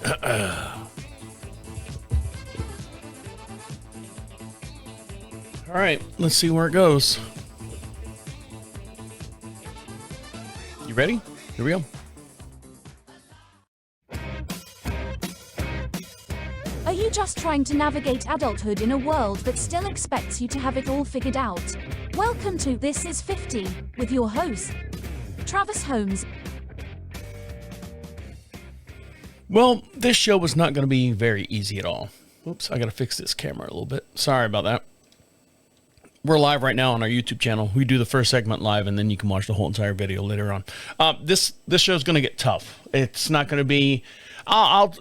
All right, let's see where it goes. You ready? Here we go. Are you just trying to navigate adulthood in a world that still expects you to have it all figured out? Welcome to This Is 50 with your host, Travis Holmes. Well, this show was not going to be very easy at all. Oops, I got to fix this camera a little bit. Sorry about that. We're live right now on our YouTube channel. We do the first segment live, and then you can watch the whole entire video later on. This show is going to get tough. It's not going to be... I'll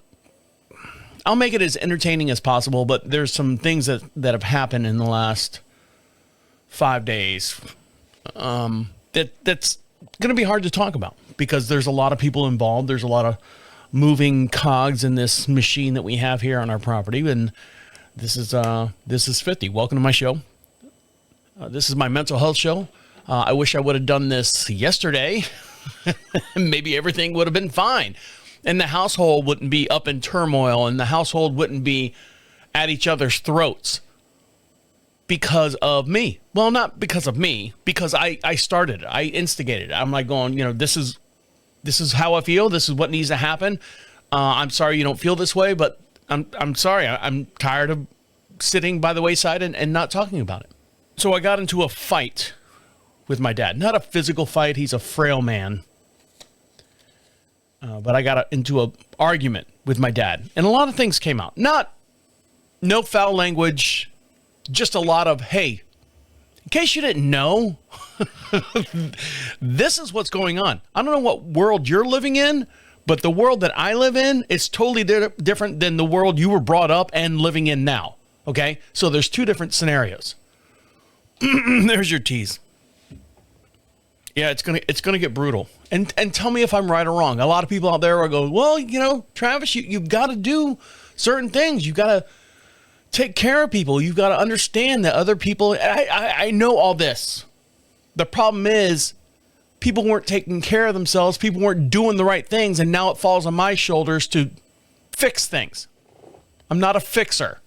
make it as entertaining as possible, but there's some things that have happened in the last 5 days that's going to be hard to talk about because there's a lot of people involved. There's a lot of moving cogs in this machine that we have here on our property, and this is 50. Welcome to my show. This is my mental health show. I wish I would have done this yesterday. Maybe everything would have been fine. And the household wouldn't be up in turmoil, and the household wouldn't be at each other's throats because of me. Well, not because of me, because I started it. I instigated it. I'm like going, this is how I feel. This is what needs to happen. I'm sorry you don't feel this way, but I'm sorry. I'm tired of sitting by the wayside and not talking about it. So I got into a fight with my dad. Not a physical fight. He's a frail man. But I got into an argument with my dad. And a lot of things came out. No foul language. Just a lot of, hey, in case you didn't know, this is what's going on. I don't know what world you're living in, but the world that I live in is totally different than the world you were brought up and living in now. Okay? So there's two different scenarios. There's your tease. Yeah, it's gonna get brutal. And tell me if I'm right or wrong. A lot of people out there are going, well, Travis, you've got to do certain things. You've got to take care of people. You've got to understand that other people. I know all this. The problem is people weren't taking care of themselves. People weren't doing the right things, and now it falls on my shoulders to fix things. I'm not a fixer.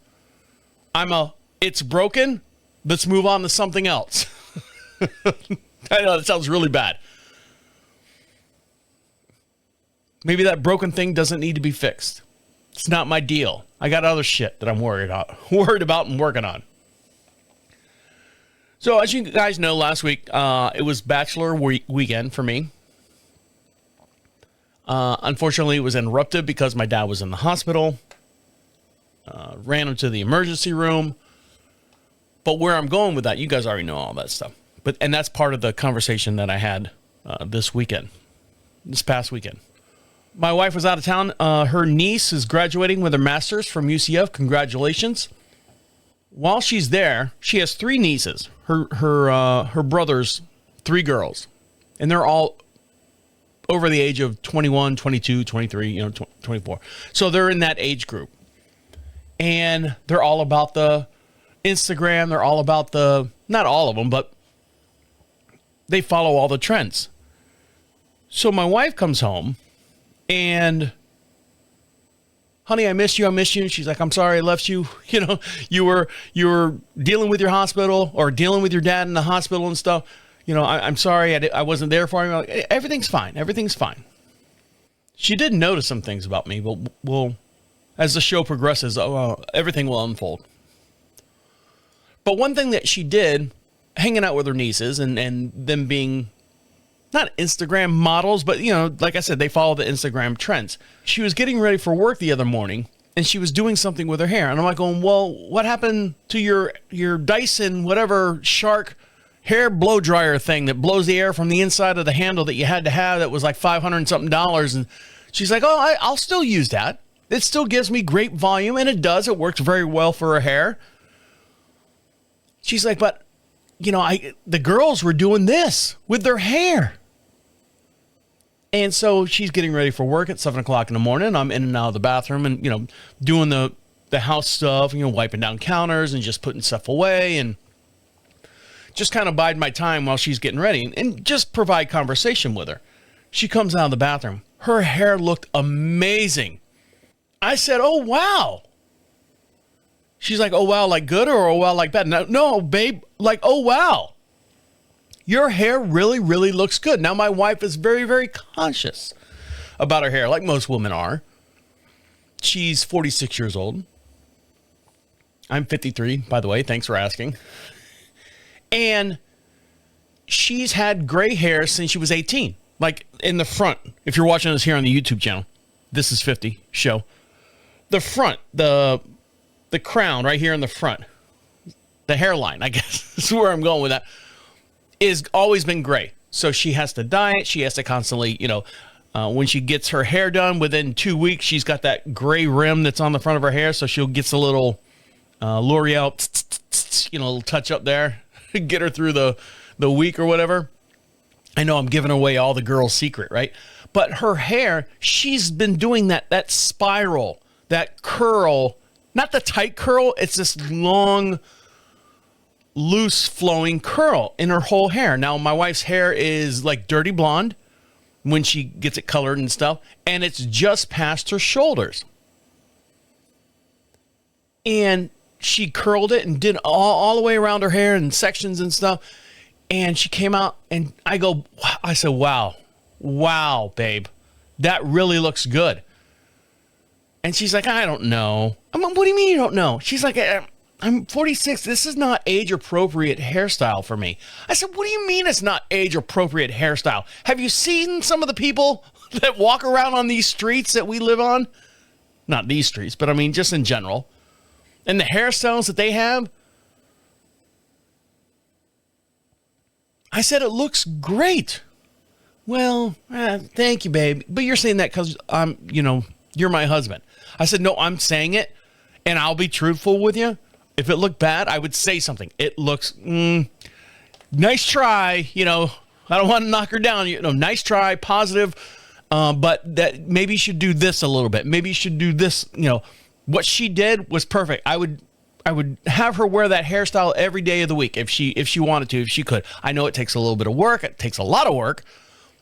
It's broken. Let's move on to something else. I know that sounds really bad. Maybe that broken thing doesn't need to be fixed. It's not my deal. I got other shit that I'm worried about and working on. So as you guys know, last week, it was Bachelor weekend for me. Unfortunately, it was interrupted because my dad was in the hospital. Ran him to the emergency room. But where I'm going with that, you guys already know all that stuff. And that's part of the conversation that I had this past weekend. My wife was out of town. Her niece is graduating with her master's from UCF. Congratulations. While she's there, she has 3 nieces. Her brother's 3 girls. And they're all over the age of 21, 22, 23, 24. So they're in that age group. And they're all about the Instagram. They're all about not all of them, but they follow all the trends. So my wife comes home and, honey, I miss you. And she's like, I'm sorry I left you. You were dealing with your hospital or dealing with your dad in the hospital and stuff. I'm sorry I wasn't there for you. Everything's fine. Everything's fine. She did notice some things about me, but as the show progresses, everything will unfold. But one thing that she did, hanging out with her nieces and them being not Instagram models, but, like I said, they follow the Instagram trends. She was getting ready for work the other morning, and she was doing something with her hair. And I'm like going, well, what happened to your Dyson, whatever, Shark hair blow dryer thing that blows the air from the inside of the handle that you had to have that was like $500 and something? And she's like, oh, I'll still use that. It still gives me great volume, and it does. It works very well for her hair. She's like, but, the girls were doing this with their hair. And so she's getting ready for work at 7 o'clock in the morning. I'm in and out of the bathroom and, doing the house stuff, wiping down counters and just putting stuff away and just kind of bide my time while she's getting ready and just provide conversation with her. She comes out of the bathroom. Her hair looked amazing. I said, oh, wow. She's like, oh, wow, like good or oh, wow, like bad? No, babe, like, oh, wow. Your hair really, really looks good. Now, my wife is very, very conscious about her hair, like most women are. She's 46 years old. I'm 53, by the way. Thanks for asking. And she's had gray hair since she was 18. Like in the front. If you're watching us here on the YouTube channel, This is 50 show. The front, the crown right here in the front, the hairline, I guess is where I'm going with that, is always been gray. So she has to dye it. She has to constantly, when she gets her hair done, within 2 weeks, she's got that gray rim that's on the front of her hair. So she'll get a little L'Oreal, little touch up there, get her through the week or whatever. I know I'm giving away all the girl's secret, right? But her hair, she's been doing that spiral, that curl, not the tight curl. It's this long, loose flowing curl in her whole hair. Now, my wife's hair is like dirty blonde when she gets it colored and stuff, and it's just past her shoulders. And she curled it and did all the way around her hair and sections and stuff. And she came out and I said, wow, babe, that really looks good. And she's like, I don't know. I'm like, what do you mean you don't know? She's like, I'm 46. This is not age appropriate hairstyle for me. I said, what do you mean it's not age appropriate hairstyle? Have you seen some of the people that walk around on these streets that we live on? Not these streets, but I mean, just in general. And the hairstyles that they have. I said, it looks great. Well, thank you, babe. But you're saying that because you're my husband. I said, no, I'm saying it, and I'll be truthful with you. If it looked bad, I would say something. It looks, nice try. I don't want to knock her down. Nice try, positive. But that maybe you should do this a little bit. Maybe you should do this. What she did was perfect. I would have her wear that hairstyle every day of the week if she wanted to, if she could. I know it takes a little bit of work. It takes a lot of work,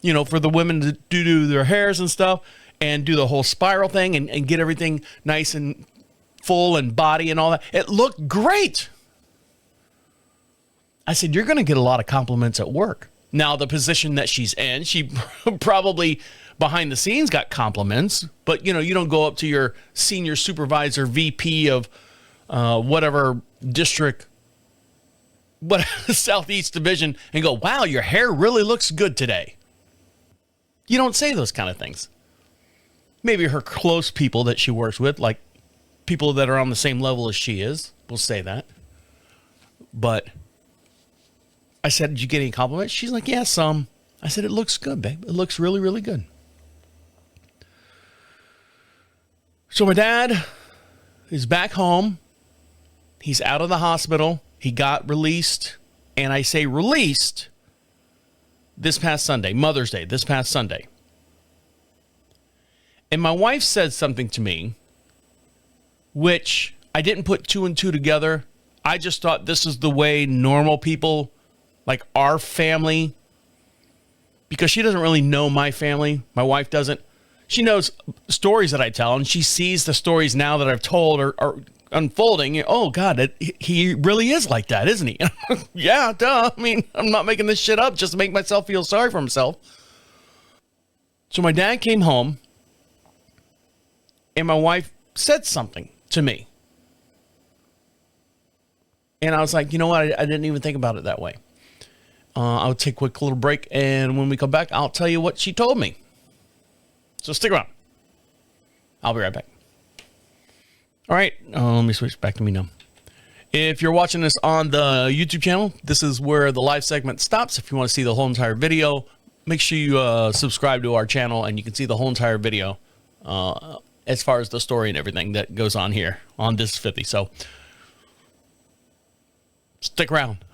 for the women to do their hairs and stuff and do the whole spiral thing and get everything nice and full and body and all that. It looked great. I said, you're going to get a lot of compliments at work. Now, the position that she's in, she probably behind the scenes got compliments, but you don't go up to your senior supervisor, VP of whatever district, Southeast Division, and go, wow, your hair really looks good today. You don't say those kind of things. Maybe her close people that she works with, like people that are on the same level as she is, will say that. But I said, did you get any compliments? She's like, yeah, some. I said, it looks good, babe. It looks really, really good. So my dad is back home. He's out of the hospital. He got released. And I say released this past Sunday, Mother's Day, this past Sunday. And my wife said something to me, which I didn't put two and two together. I just thought this is the way normal people, like our family, because she doesn't really know my family. My wife doesn't. She knows stories that I tell, and she sees the stories now that I've told are unfolding. Oh, God, he really is like that, isn't he? Yeah, duh. I mean, I'm not making this shit up just to make myself feel sorry for himself. So my dad came home, and my wife said something to me. And I was like, you know what? I didn't even think about it that way. I'll take a quick little break, and when we come back, I'll tell you what she told me. So stick around. I'll be right back. All right, let me switch back to me now. If you're watching this on the YouTube channel, this is where the live segment stops. If you want to see the whole entire video, make sure you subscribe to our channel, and you can see the whole entire video as far as the story and everything that goes on here on This is 50. So stick around.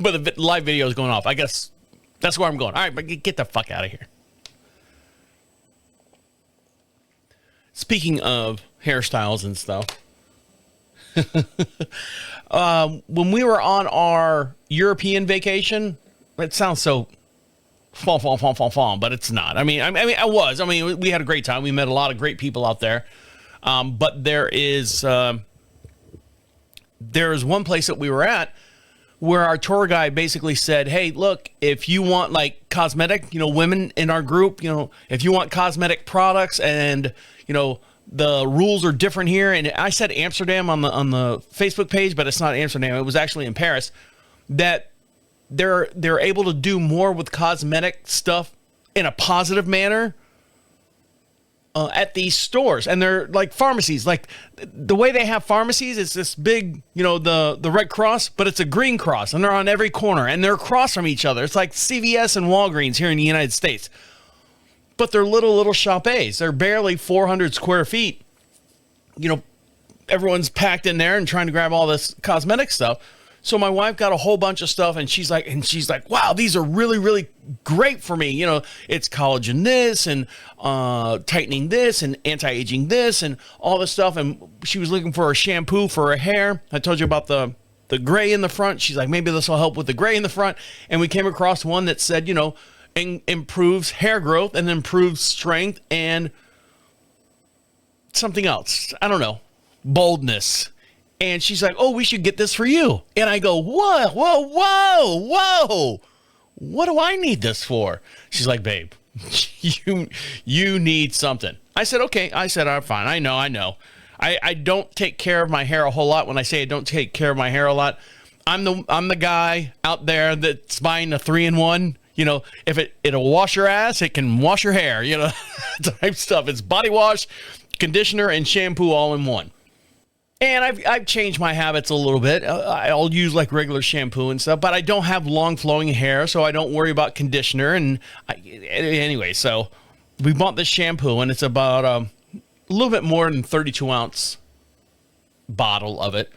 But the live video is going off. I guess that's where I'm going. All right, but get the fuck out of here. Speaking of hairstyles and stuff, when we were on our European vacation, it sounds so fun, but it's not. I mean, I was. I mean, we had a great time. We met a lot of great people out there. But there is one place that we were at where our tour guide basically said, hey, look, if you want like cosmetic, women in our group, if you want cosmetic products and, the rules are different here. And I said Amsterdam on the Facebook page, but it's not Amsterdam. It was actually in Paris, that they're able to do more with cosmetic stuff in a positive manner at these stores. And they're like pharmacies. Like the way they have pharmacies, it's this big, the Red Cross, but it's a green cross, and they're on every corner and they're across from each other. It's like CVS and Walgreens here in the United States. But they're little shop A's. They're barely 400 square feet. Everyone's packed in there and trying to grab all this cosmetic stuff. So my wife got a whole bunch of stuff, and she's like, wow, these are really, really great for me. It's collagen this and tightening this and anti-aging this and all this stuff. And she was looking for a shampoo for her hair. I told you about the gray in the front. She's like, maybe this will help with the gray in the front. And we came across one that said, improves hair growth and improves strength and something else. I don't know. Boldness. And she's like, oh, we should get this for you. And I go, whoa. What do I need this for? She's like, babe, you need something. I said, okay. I said, I'm fine. I know. I don't take care of my hair a whole lot. When I say I don't take care of my hair a lot, I'm the guy out there that's buying a 3-in-1. If it'll wash your ass, it can wash your hair, type stuff. It's body wash, conditioner, and shampoo all in one. And I've changed my habits a little bit. I'll use like regular shampoo and stuff, but I don't have long flowing hair, so I don't worry about conditioner. Anyway, so we bought this shampoo, and it's about a little bit more than 32-ounce bottle of it.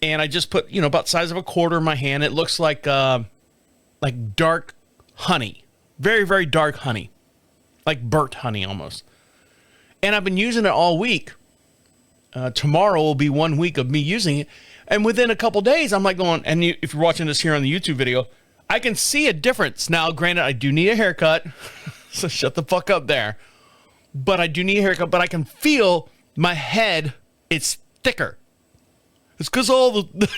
And I just put, about the size of a quarter in my hand. It looks like dark honey, very, very dark honey, like burnt honey almost. And I've been using it all week. Tomorrow will be 1 week of me using it. And within a couple days, I'm like going, and if you're watching this here on the YouTube video, I can see a difference. Now, granted, I do need a haircut, so shut the fuck up there. But I do need a haircut, but I can feel my head, it's thicker. It's because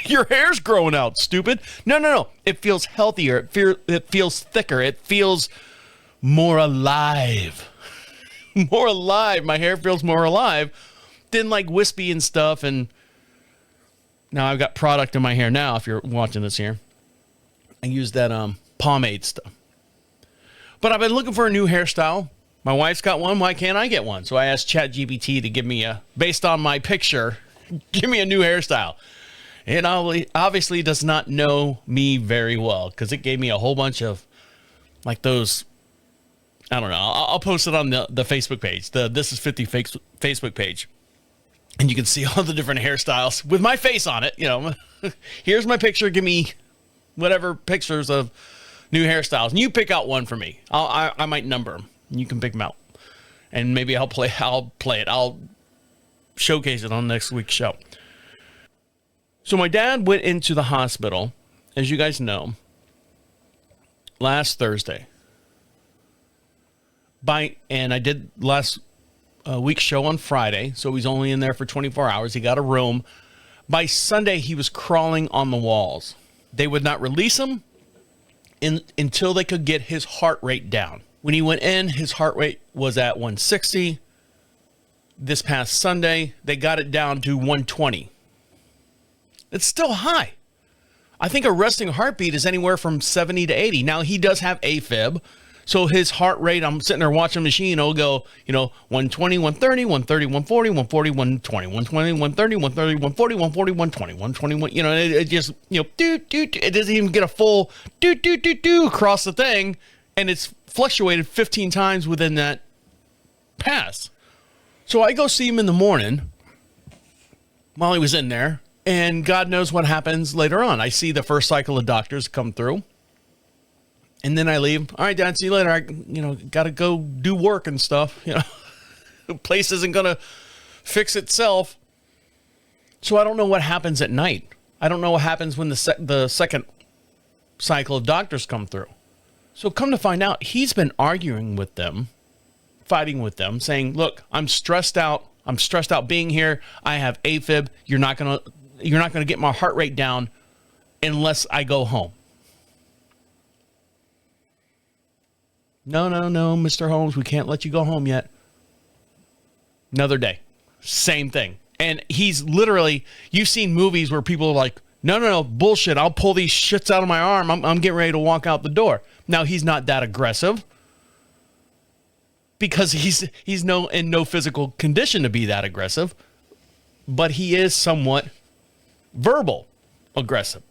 your hair's growing out, stupid. No. It feels healthier. It feels thicker. It feels more alive. More alive. My hair feels more alive than like wispy and stuff. And now I've got product in my hair now, if you're watching this here. I use that pomade stuff. But I've been looking for a new hairstyle. My wife's got one. Why can't I get one? So I asked ChatGPT to give me based on my picture, give me a new hairstyle. It obviously does not know me very well, because it gave me a whole bunch of like those, I don't know. I'll post it on the Facebook page, the This Is 50 Facebook page. And you can see all the different hairstyles with my face on it. Here's my picture. Give me whatever pictures of new hairstyles. And you pick out one for me. I might number them. You can pick them out. And maybe I'll play it. I'll showcase it on next week's show. So my dad went into the hospital, as you guys know, last Thursday. And I did last week's show on Friday, so he's only in there for 24 hours. He got a room. By Sunday, he was crawling on the walls. They would not release him until they could get his heart rate down. When he went in, his heart rate was at 160. This past Sunday, they got it down to 120. It's still high. I think a resting heartbeat is anywhere from 70 to 80. Now, he does have AFib, so his heart rate, I'm sitting there watching the machine, it'll go, 120, 130, 130, 140, 140, 120, 120, 130, 130, 140, 140, 120, 121, it just, it doesn't even get a full across the thing, and it's fluctuated 15 times within that pass. So I go see him in the morning while he was in there, and God knows what happens later on. I see the first cycle of doctors come through, and then I leave. All right, Dad, see you later. I, got to go do work and stuff. The place isn't going to fix itself. So I don't know what happens at night. I don't know what happens when the second cycle of doctors come through. So come to find out, he's been arguing with them, fighting with them, saying, look, I'm stressed out I'm stressed out being here. I have AFib. You're not gonna get my heart rate down unless I go home. No, Mr. Holmes, we can't let you go home yet. Another day. Same thing. And he's literally, you've seen movies where people are like, no, bullshit. I'll pull these shits out of my arm. I'm getting ready to walk out the door. Now, he's not that aggressive because he's in no physical condition to be that aggressive, but he is somewhat verbal aggressive.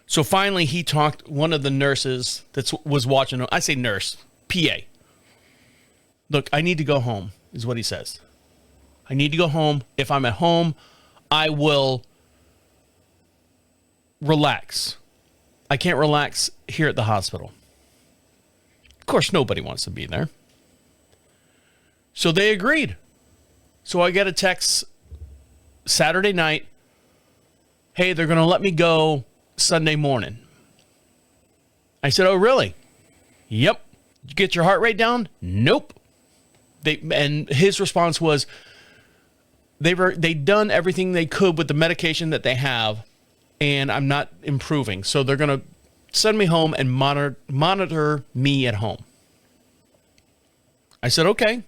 So finally, he talked one of the nurses that was watching. I say nurse, PA. Look, I need to go home, is what he says. I need to go home. If I'm at home, I will relax. I can't relax here at the hospital. Of course, nobody wants to be there. So they agreed. So I get a text Saturday night. Hey, they're going to let me go Sunday morning. I said, oh, really? Yep. Did you get your heart rate down? Nope. And his response was, they'd done everything they could with the medication that they have, and I'm not improving. So they're going to send me home and monitor me at home. I said, okay.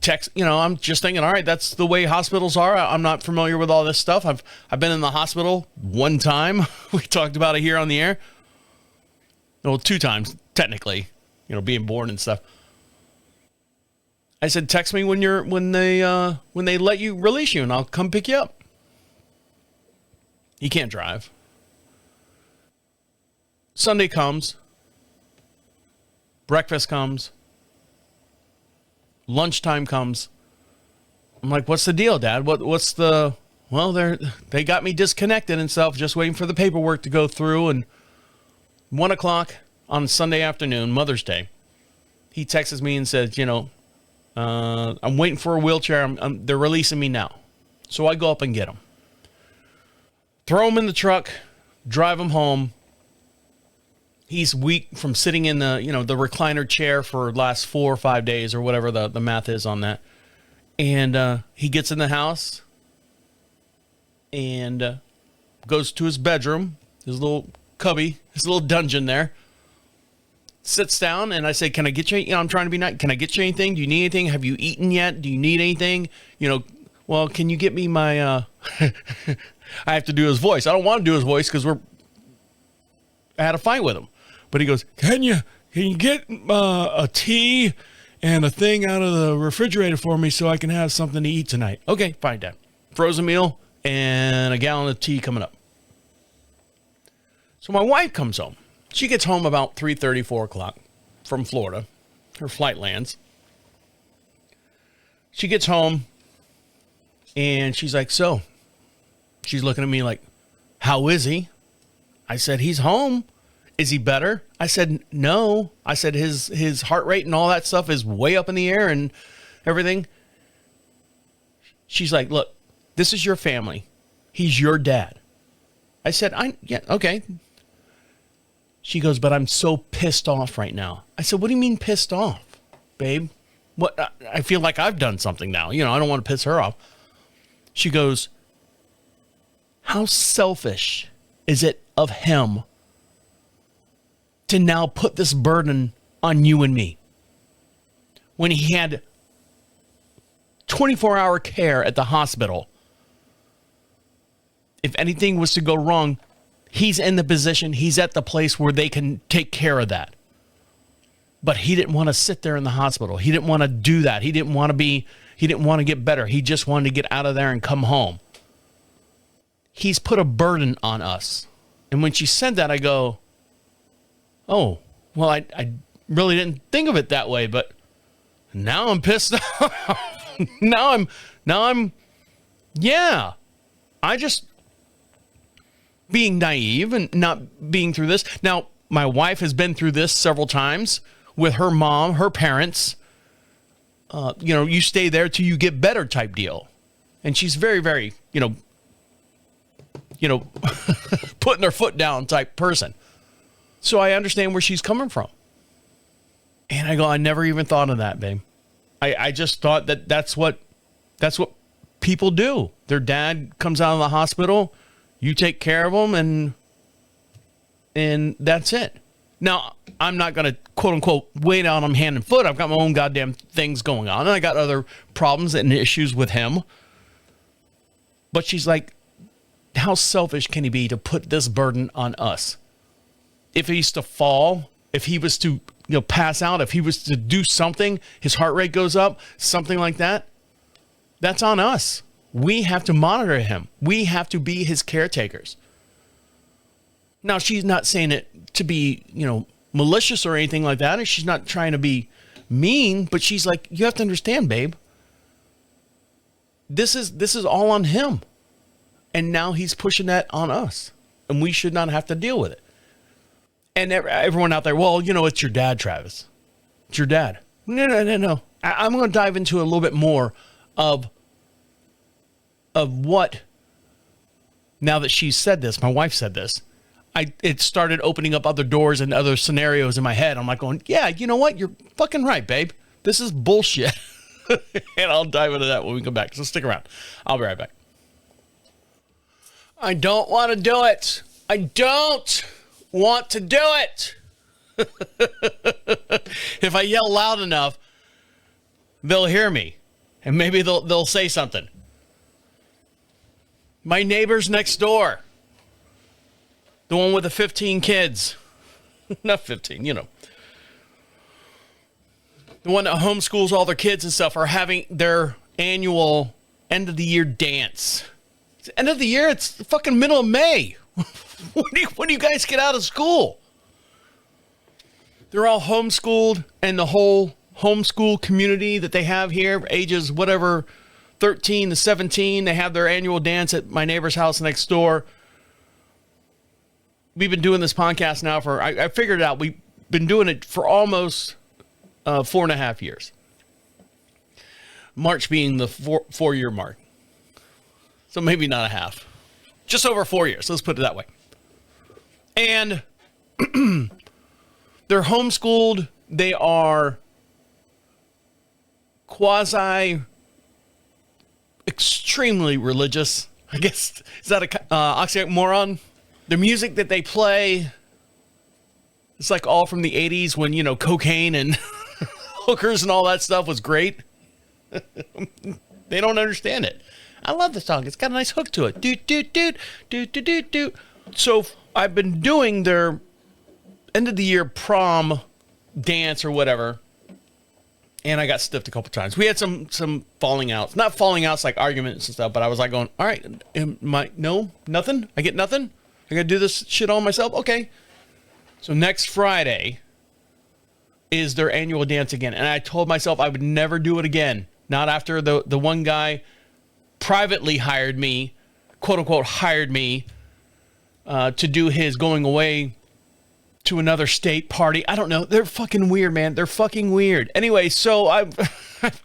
Text, I'm just thinking, all right, that's the way hospitals are. I'm not familiar with all this stuff. I've been in the hospital one time. We talked about it here on the air. Well, 2 times, technically, being born and stuff. I said, text me when they let you release you, and I'll come pick you up. He can't drive. Sunday comes. Breakfast comes. Lunchtime comes. I'm like, what's the deal, Dad? What's the... Well, they got me disconnected and stuff, just waiting for the paperwork to go through. And 1 o'clock on Sunday afternoon, Mother's Day, he texts me and says, I'm waiting for a wheelchair. They're releasing me now. So I go up and get him. Throw him in the truck, drive him home. He's weak from sitting in the recliner chair for the last 4 or 5 days or whatever the math is on that. And he gets in the house and goes to his bedroom, his little cubby, his little dungeon there. Sits down, and I say, can I get you, I'm trying to be nice. Can I get you anything? Do you need anything? Have you eaten yet? Do you need anything? Well, can you get me my, I have to do his voice. I don't want to do his voice because I had a fight with him. But he goes, can you get a tea and a thing out of the refrigerator for me so I can have something to eat tonight? Okay, fine, Dad. Frozen meal and a gallon of tea coming up. So my wife comes home. She gets home about 3:30, 4 o'clock from Florida. Her flight lands. She gets home, and she's like, so? She's looking at me like, how is he? I said, he's home. Is he better? I said, no. I said, his heart rate and all that stuff is way up in the air and everything. She's like, look, this is your family. He's your dad. I said, yeah, okay. She goes, but I'm so pissed off right now. I said, what do you mean pissed off, babe? What? I feel like I've done something now. I don't want to piss her off. She goes, how selfish is it of him to now put this burden on you and me when he had 24-hour care at the hospital? If anything was to go wrong, he's in the position, he's at the place where they can take care of that. But he didn't want to sit there in the hospital. He didn't want to do that. He didn't want to get better. He just wanted to get out of there and come home. He's put a burden on us. And when she said that, I go, oh, well, I really didn't think of it that way, but now I'm pissed off. now I'm, yeah, I just, being naive and not being through this. Now, my wife has been through this several times with her mom, her parents. You stay there till you get better type deal. And she's very, very, putting her foot down type person. So I understand where she's coming from. And I go, I never even thought of that, babe. I just thought that's what people do. Their dad comes out of the hospital, you take care of them, and that's it. Now, I'm not going to, quote unquote, wait on him hand and foot. I've got my own goddamn things going on, and I got other problems and issues with him. But she's like, how selfish can he be to put this burden on us? If he's to fall, if he was to pass out, if he was to do something, his heart rate goes up, something like that, that's on us. We have to monitor him. We have to be his caretakers. Now, she's not saying it to be, malicious or anything like that. And she's not trying to be mean, but she's like, you have to understand, babe. This is all on him. And now he's pushing that on us. And we should not have to deal with it. And everyone out there, well, it's your dad, Travis. It's your dad. No. I'm going to dive into a little bit more of what, now that she said this, my wife said this, it started opening up other doors and other scenarios in my head. I'm like going, yeah, you know what? You're fucking right, babe. This is bullshit. And I'll dive into that when we come back. So stick around. I'll be right back. I don't want to do it. I don't want to do it. If I yell loud enough, they'll hear me. And maybe they'll say something. My neighbor's next door. The one with the 15 kids. Not 15, The one that homeschools all their kids and stuff are having their annual end of the year dance. It's the end of the year. It's the fucking middle of May. When do you guys get out of school? They're all homeschooled, and the whole homeschool community that they have here, ages whatever, 13 to 17, they have their annual dance at my neighbor's house next door. We've been doing this podcast now I figured it out. We've been doing it for almost 4.5 years. March being the 4-year mark. So maybe not a half. Just over 4 years. Let's put it that way. And they're homeschooled. They are quasi extremely religious. I guess, is that a oxymoron? The music that they play, it's like all from the 80s when, cocaine and hookers and all that stuff was great. They don't understand it. I love the song. It's got a nice hook to it. Doot, doot, doot, doot, doot, doot, doot. So I've been doing their end of the year prom dance or whatever. And I got stiffed a couple times. We had some falling outs. Not falling outs like arguments and stuff, but I was like going, all right, nothing? I get nothing? I got to do this shit all myself? Okay. So next Friday is their annual dance again. And I told myself I would never do it again. Not after the one guy privately hired me, quote unquote, to do his going away to another state party. I don't know. They're fucking weird, man. They're fucking weird. Anyway, so I've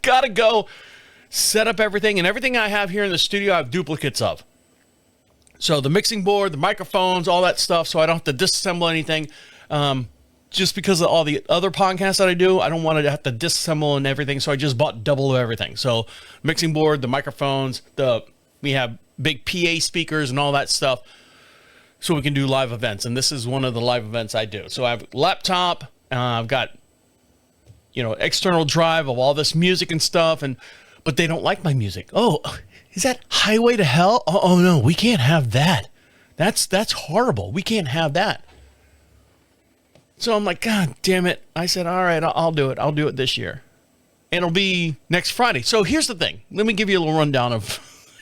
got to go set up everything. And everything I have here in the studio, I have duplicates of. So the mixing board, the microphones, all that stuff, so I don't have to disassemble anything. Just because of all the other podcasts that I do, I don't want to have to disassemble and everything, so I just bought double of everything. So mixing board, the microphones, we have big PA speakers and all that stuff, so we can do live events. And this is one of the live events I do. So I have a laptop, I've got, external drive of all this music and stuff, but they don't like my music. Oh, is that Highway to Hell? Oh no, we can't have that. That's horrible. We can't have that. So I'm like, God damn it. I said, all right, I'll do it. I'll do it this year. And it'll be next Friday. So here's the thing. Let me give you a little rundown of,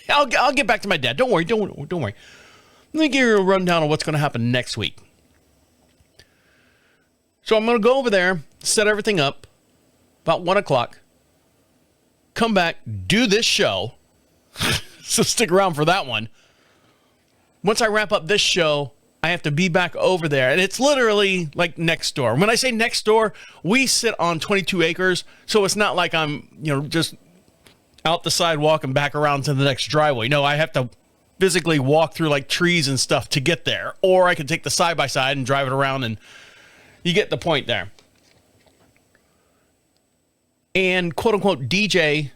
I'll get back to my dad. Don't worry. Let me give you a rundown of what's going to happen next week. So I'm going to go over there, set everything up about 1 o'clock, come back, do this show. So stick around for that one. Once I wrap up this show, I have to be back over there. And it's literally like next door. When I say next door, we sit on 22 acres. So it's not like I'm, just out the sidewalk and back around to the next driveway. No, I have to physically walk through like trees and stuff to get there. Or I can take the side-by-side and drive it around, and you get the point there. and quote unquote DJ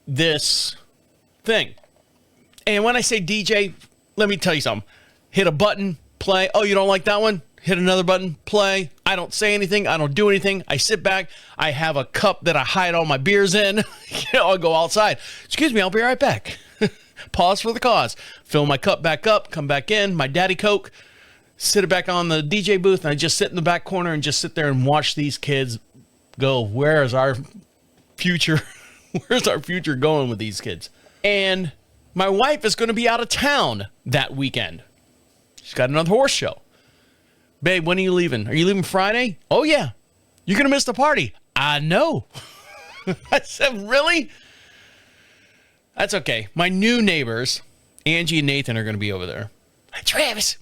this thing. And when I say DJ, let me tell you something. Hit a button, play. Oh, you don't like that one? Hit another button, play. I don't say anything. I don't do anything. I sit back. I have a cup that I hide all my beers in. I'll go outside. Excuse me, I'll be right back. Pause for the cause. Fill my cup back up, come back in, my daddy Coke, sit it back on the DJ booth, and I just sit in the back corner and just sit there and watch these kids go. Where is our future? Where's our future going with these kids? And my wife is going to be out of town that weekend. She's got another horse show. Babe, when are you leaving? Are you leaving Friday? Oh, yeah. You're going to miss the party. I know. I said, really? That's okay. My new neighbors, Angie and Nathan, are going to be over there. Hey, Travis,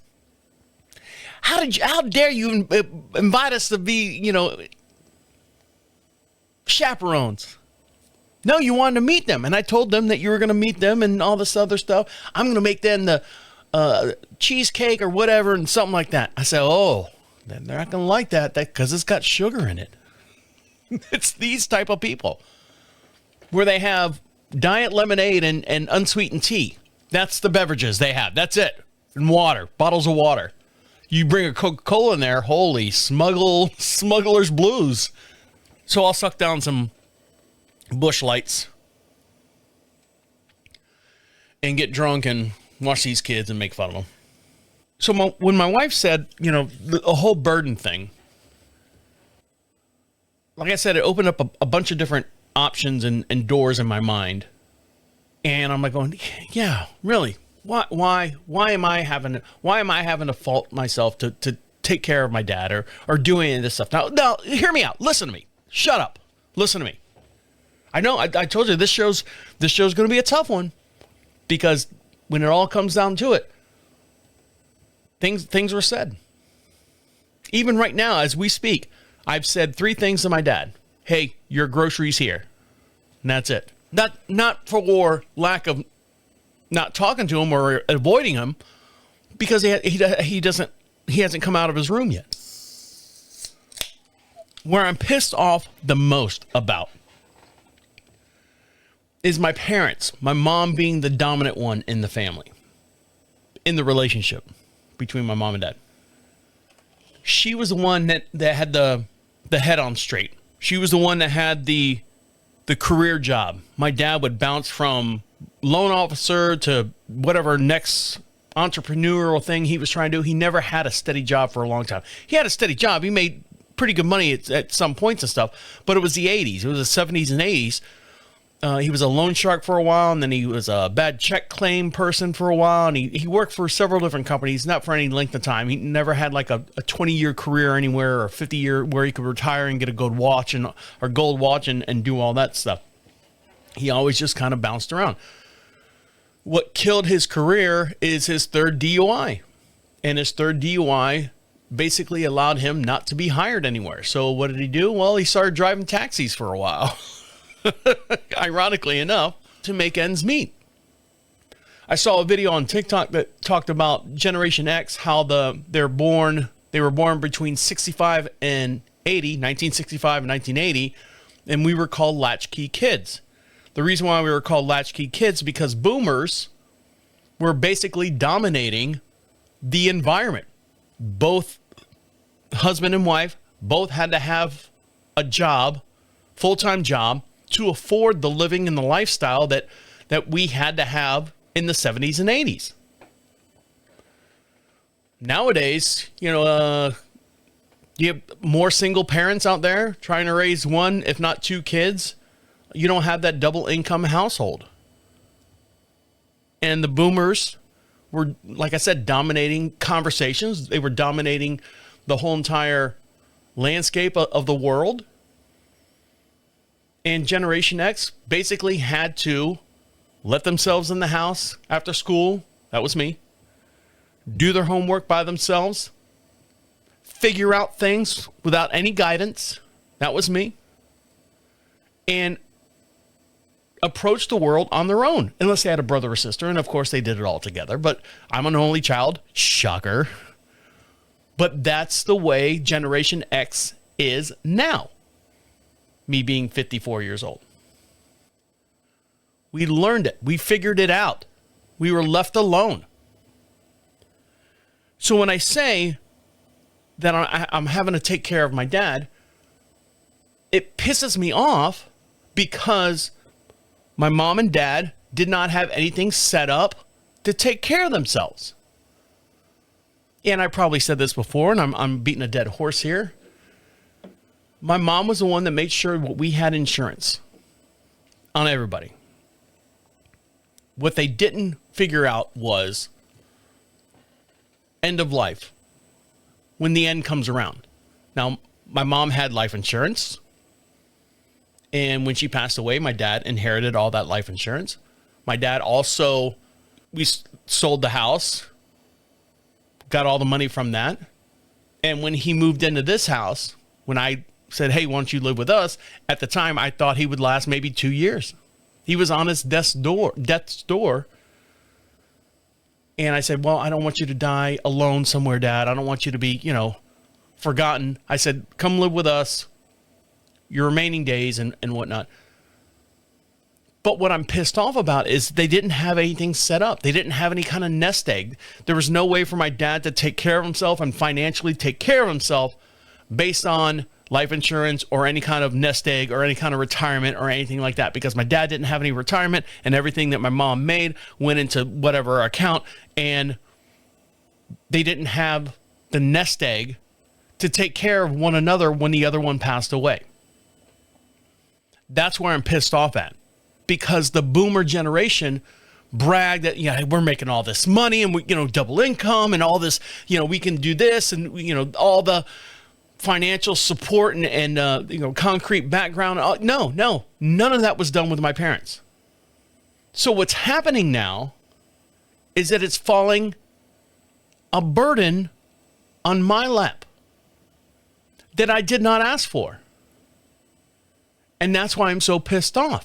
how dare you invite us to be, chaperones? No, you wanted to meet them. And I told them that you were going to meet them and all this other stuff. I'm going to make them the cheesecake or whatever and something like that. I said, oh, they're not going to like that because it's got sugar in it. It's these type of people where they have diet lemonade and unsweetened tea. That's the beverages they have. That's it. And water, bottles of water. You bring a Coca-Cola in there, holy smuggler's blues. So I'll suck down some Busch Lights and get drunk and watch these kids and make fun of them. So when my wife said, the whole burden thing, like I said, it opened up a bunch of different options and doors in my mind. And I'm like going, yeah, really? Why am I having to fault myself to take care of my dad or do any of this stuff? Now, hear me out. Listen to me. Shut up. Listen to me. I know I told you this show's going to be a tough one because when it all comes down to it, things were said. Even right now, as we speak, I've said 3 things to my dad. Hey, your groceries here. And that's it. Not for lack of not talking to him or avoiding him, because he hasn't come out of his room yet. Where I'm pissed off the most about is my parents, my mom being the dominant one in the family, in the relationship between my mom and dad. She was the one that had the head on straight. She was the one that had the career job. My dad would bounce from loan officer to whatever next entrepreneurial thing he was trying to do. He never had a steady job for a long time. He had a steady job. He made pretty good money at some points and stuff, but it was the 80s. It was the 70s and 80s. He was a loan shark for a while, and then he was a bad check claim person for a while, and he worked for several different companies, not for any length of time. He never had like a 20-year career anywhere or a 50-year where he could retire and get a gold watch and do all that stuff. He always just kind of bounced around. What killed his career is his 3rd DUI, and his 3rd DUI basically allowed him not to be hired anywhere. So what did he do? Well, he started driving taxis for a while. Ironically enough, to make ends meet. I saw a video on TikTok that talked about Generation X, how they were born between 65 and 80, 1965 and 1980, and we were called latchkey kids. The reason why we were called latchkey kids because boomers were basically dominating the environment. Both husband and wife both had to have a job, full-time job, to afford the living and the lifestyle that we had to have in the 70s and 80s. Nowadays, you have more single parents out there trying to raise 1, if not 2 kids. You don't have that double income household. And the boomers were, like I said, dominating conversations. They were dominating the whole entire landscape of the world. And Generation X basically had to let themselves in the house after school. That was me. Do their homework by themselves. Figure out things without any guidance. That was me. And approach the world on their own. Unless they had a brother or sister. And of course they did it all together. But I'm an only child. Shocker. But that's the way Generation X is now. me being 54 years old. We learned it. We figured it out. We were left alone. So when I say that I'm having to take care of my dad, it pisses me off because my mom and dad did not have anything set up to take care of themselves. And I probably said this before, and I'm beating a dead horse here. My mom was the one that made sure we had insurance on everybody. What they didn't figure out was end of life, when the end comes around. Now, my mom had life insurance, and when she passed away, my dad inherited all that life insurance. My dad also, we sold the house, got all the money from that. And when he moved into this house, when I said, hey, why don't you live with us? At the time, I thought he would last maybe 2 years. He was on his death's door. And I said, well, I don't want you to die alone somewhere, Dad. I don't want you to be, forgotten. I said, come live with us your remaining days and whatnot. But what I'm pissed off about is they didn't have anything set up. They didn't have any kind of nest egg. There was no way for my dad to take care of himself and financially take care of himself based on life insurance or any kind of nest egg or any kind of retirement or anything like that, because my dad didn't have any retirement and everything that my mom made went into whatever account, and they didn't have the nest egg to take care of one another when the other one passed away. That's where I'm pissed off at, because the boomer generation bragged that, we're making all this money and we, double income and all this, we can do this and, all the financial support and concrete background. No, none of that was done with my parents. So what's happening now is that it's falling a burden on my lap that I did not ask for. And that's why I'm so pissed off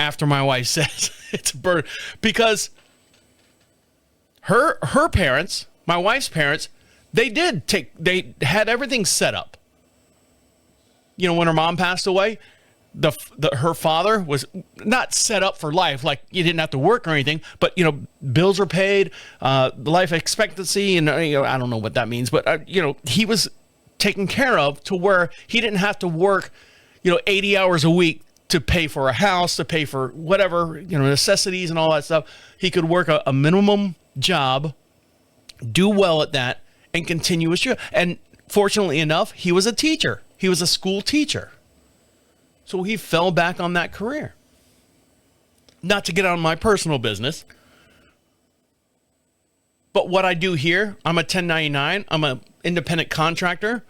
after my wife says it's a burden, because her parents, my wife's parents, they had everything set up. When her mom passed away, her father was not set up for life, like you didn't have to work or anything, but bills are paid, the life expectancy, and I don't know what that means, but he was taken care of to where he didn't have to work 80 hours a week to pay for a house, to pay for whatever, necessities and all that stuff. He could work a minimum job, do well at that, and continue his job. And fortunately enough, he was a teacher. He was a school teacher. So he fell back on that career. Not to get on my personal business, but what I do here, I'm a 1099. I'm an independent contractor.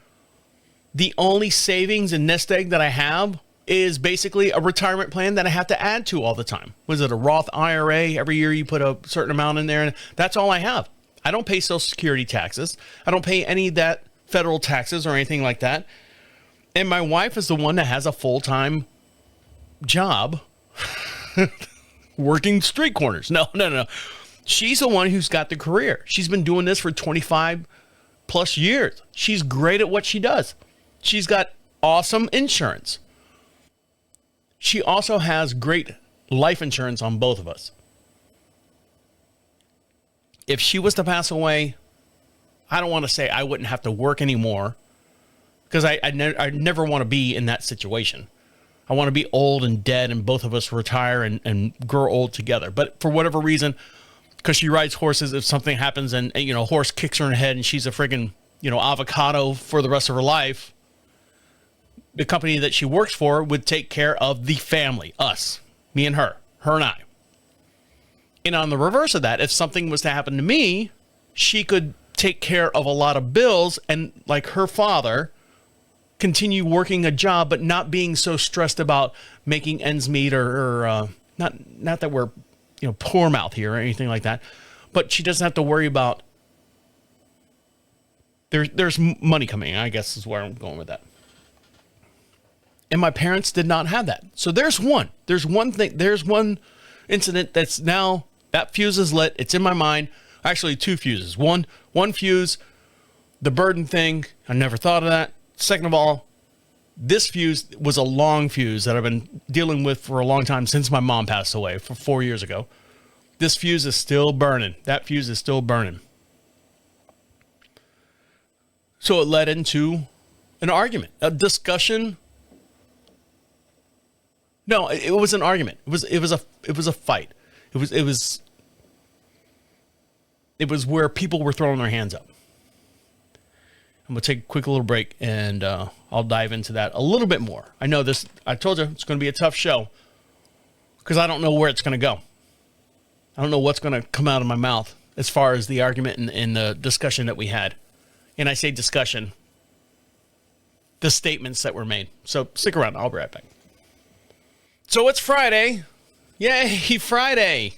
The only savings and nest egg that I have is basically a retirement plan that I have to add to all the time. Was it a Roth IRA? Every year you put a certain amount in there, and that's all I have. I don't pay Social Security taxes. I don't pay any of that federal taxes or anything like that. And my wife is the one that has a full-time job working street corners. No. She's the one who's got the career. She's been doing this for 25 plus years. She's great at what she does. She's got awesome insurance. She also has great life insurance on both of us. If she was to pass away, I don't want to say I wouldn't have to work anymore, because I never want to be in that situation. I want to be old and dead and both of us retire and grow old together. But for whatever reason, because she rides horses, if something happens and a horse kicks her in the head and she's a friggin' avocado for the rest of her life, the company that she works for would take care of the family, us, me and her and I. And on the reverse of that, if something was to happen to me, she could take care of a lot of bills and, like her father, continue working a job, but not being so stressed about making ends meet or not that we're, poor mouth here or anything like that, but she doesn't have to worry about there's money coming, I guess is where I'm going with that. And my parents did not have that. So there's one incident that's now, that fuse is lit. It's in my mind. Actually, two fuses. One fuse, the burden thing. I never thought of that. Second of all, This fuse was a long fuse that I've been dealing with for a long time since my mom passed away 4 years ago. This fuse is still burning. That fuse is still burning. So it led into an argument, a discussion. No, it was an argument. It was a fight. It was where people were throwing their hands up. I'm going to take a quick little break, and I'll dive into that a little bit more. I know this, I told you, it's going to be a tough show because I don't know where it's going to go. I don't know what's going to come out of my mouth as far as the argument and the discussion that we had. And I say discussion, the statements that were made. So stick around. I'll be right back. So it's Friday. Yay, Friday.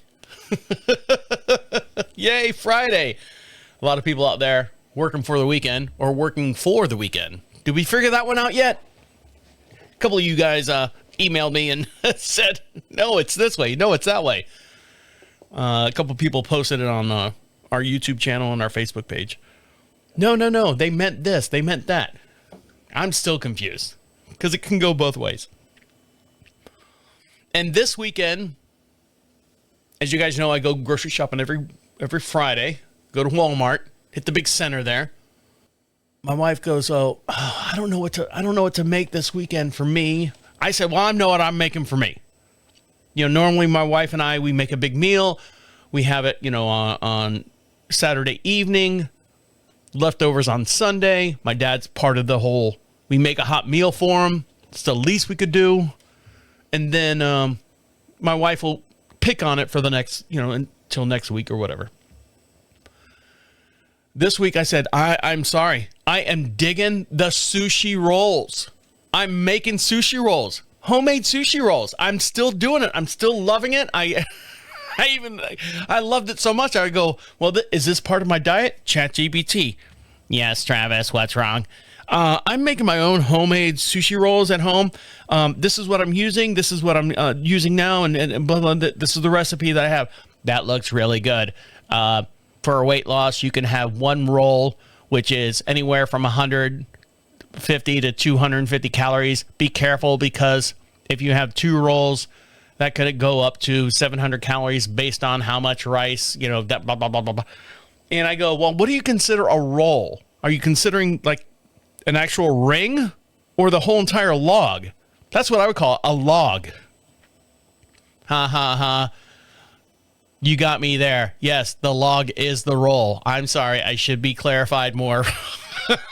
Yay, Friday. A lot of people out there working for the weekend or working for the weekend. Did we figure that one out yet? A couple of you guys emailed me and said, no, it's this way. No, it's that way. A couple of people posted it on our YouTube channel and our Facebook page. No. They meant this. They meant that. I'm still confused because it can go both ways. And this weekend, as you guys know, I go grocery shopping every Friday. Go to Walmart, hit the big center there. My wife goes, I don't know what to make this weekend for me. I said, well, I know what I'm making for me. Normally my wife and I, we make a big meal. We have it, on Saturday evening, leftovers on Sunday. My dad's part of the whole, we make a hot meal for him. It's the least we could do. And then my wife will pick on it for the next, until next week or whatever. This week I said, I'm sorry. I am digging the sushi rolls. I'm making sushi rolls. Homemade sushi rolls. I'm still doing it. I'm still loving it. I loved it so much. I go, well, is this part of my diet? ChatGPT. Yes, Travis, what's wrong? I'm making my own homemade sushi rolls at home. This is what I'm using. This is what I'm using now. And blah, blah, blah. This is the recipe that I have. That looks really good. For weight loss, you can have one roll, which is anywhere from 150 to 250 calories. Be careful because if you have 2 rolls, that could go up to 700 calories based on how much rice, that blah, blah, blah, blah, blah. And I go, well, what do you consider a roll? Are you considering like an actual ring or the whole entire log? That's what I would call it, a log. Ha, ha, ha. You got me there. Yes, the log is the roll. I'm sorry. I should be clarified more.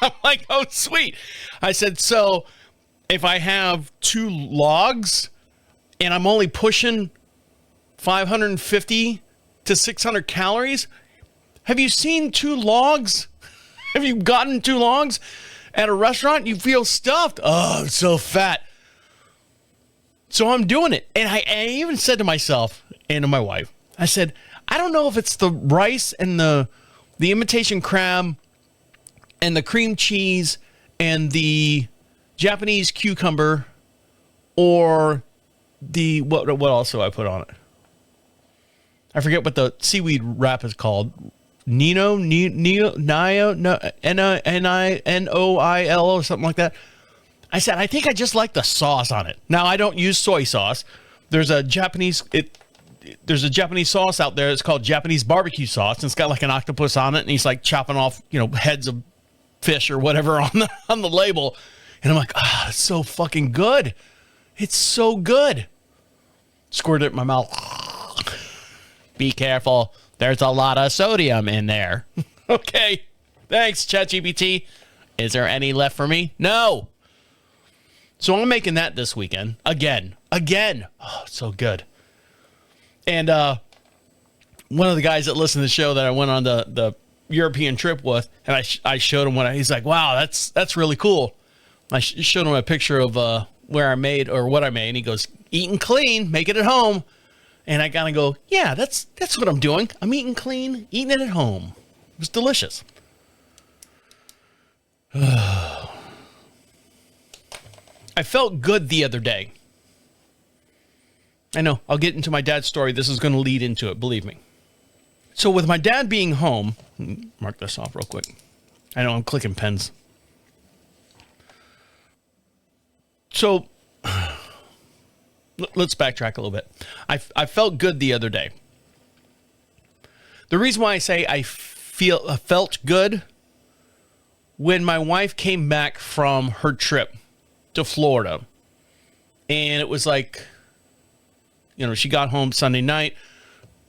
I'm like, oh, sweet. I said, so if I have 2 logs and I'm only pushing 550 to 600 calories, have you seen 2 logs? Have you gotten 2 logs at a restaurant? You feel stuffed. Oh, I'm so fat. So I'm doing it. And I even said to myself and to my wife, I said, I don't know if it's the rice and the imitation crab and the cream cheese and the Japanese cucumber or the, what else do I put on it? I forget what the seaweed wrap is called. N-I-N-O-I-L or something like that. I said, I think I just like the sauce on it. Now, I don't use soy sauce. There's a Japanese sauce out there. It's called Japanese barbecue sauce. And it's got like an octopus on it. And he's like chopping off, heads of fish or whatever on the label. And I'm like, it's so fucking good. It's so good. Squirted it in my mouth. Be careful. There's a lot of sodium in there. Okay. Thanks, ChatGPT. Is there any left for me? No. So I'm making that this weekend. Again. Oh, it's so good. And one of the guys that listened to the show that I went on the European trip with, and I showed him he's like, wow, that's really cool. I showed him a picture of where I made or what I made, and he goes, eating clean, make it at home. And I kind of go, yeah, that's what I'm doing. I'm eating clean, eating it at home. It was delicious. I felt good the other day. I know, I'll get into my dad's story. This is going to lead into it, believe me. So with my dad being home, mark this off real quick. I know I'm clicking pens. So let's backtrack a little bit. I felt good the other day. The reason why I say I felt good, when my wife came back from her trip to Florida, and it was like, she got home Sunday night.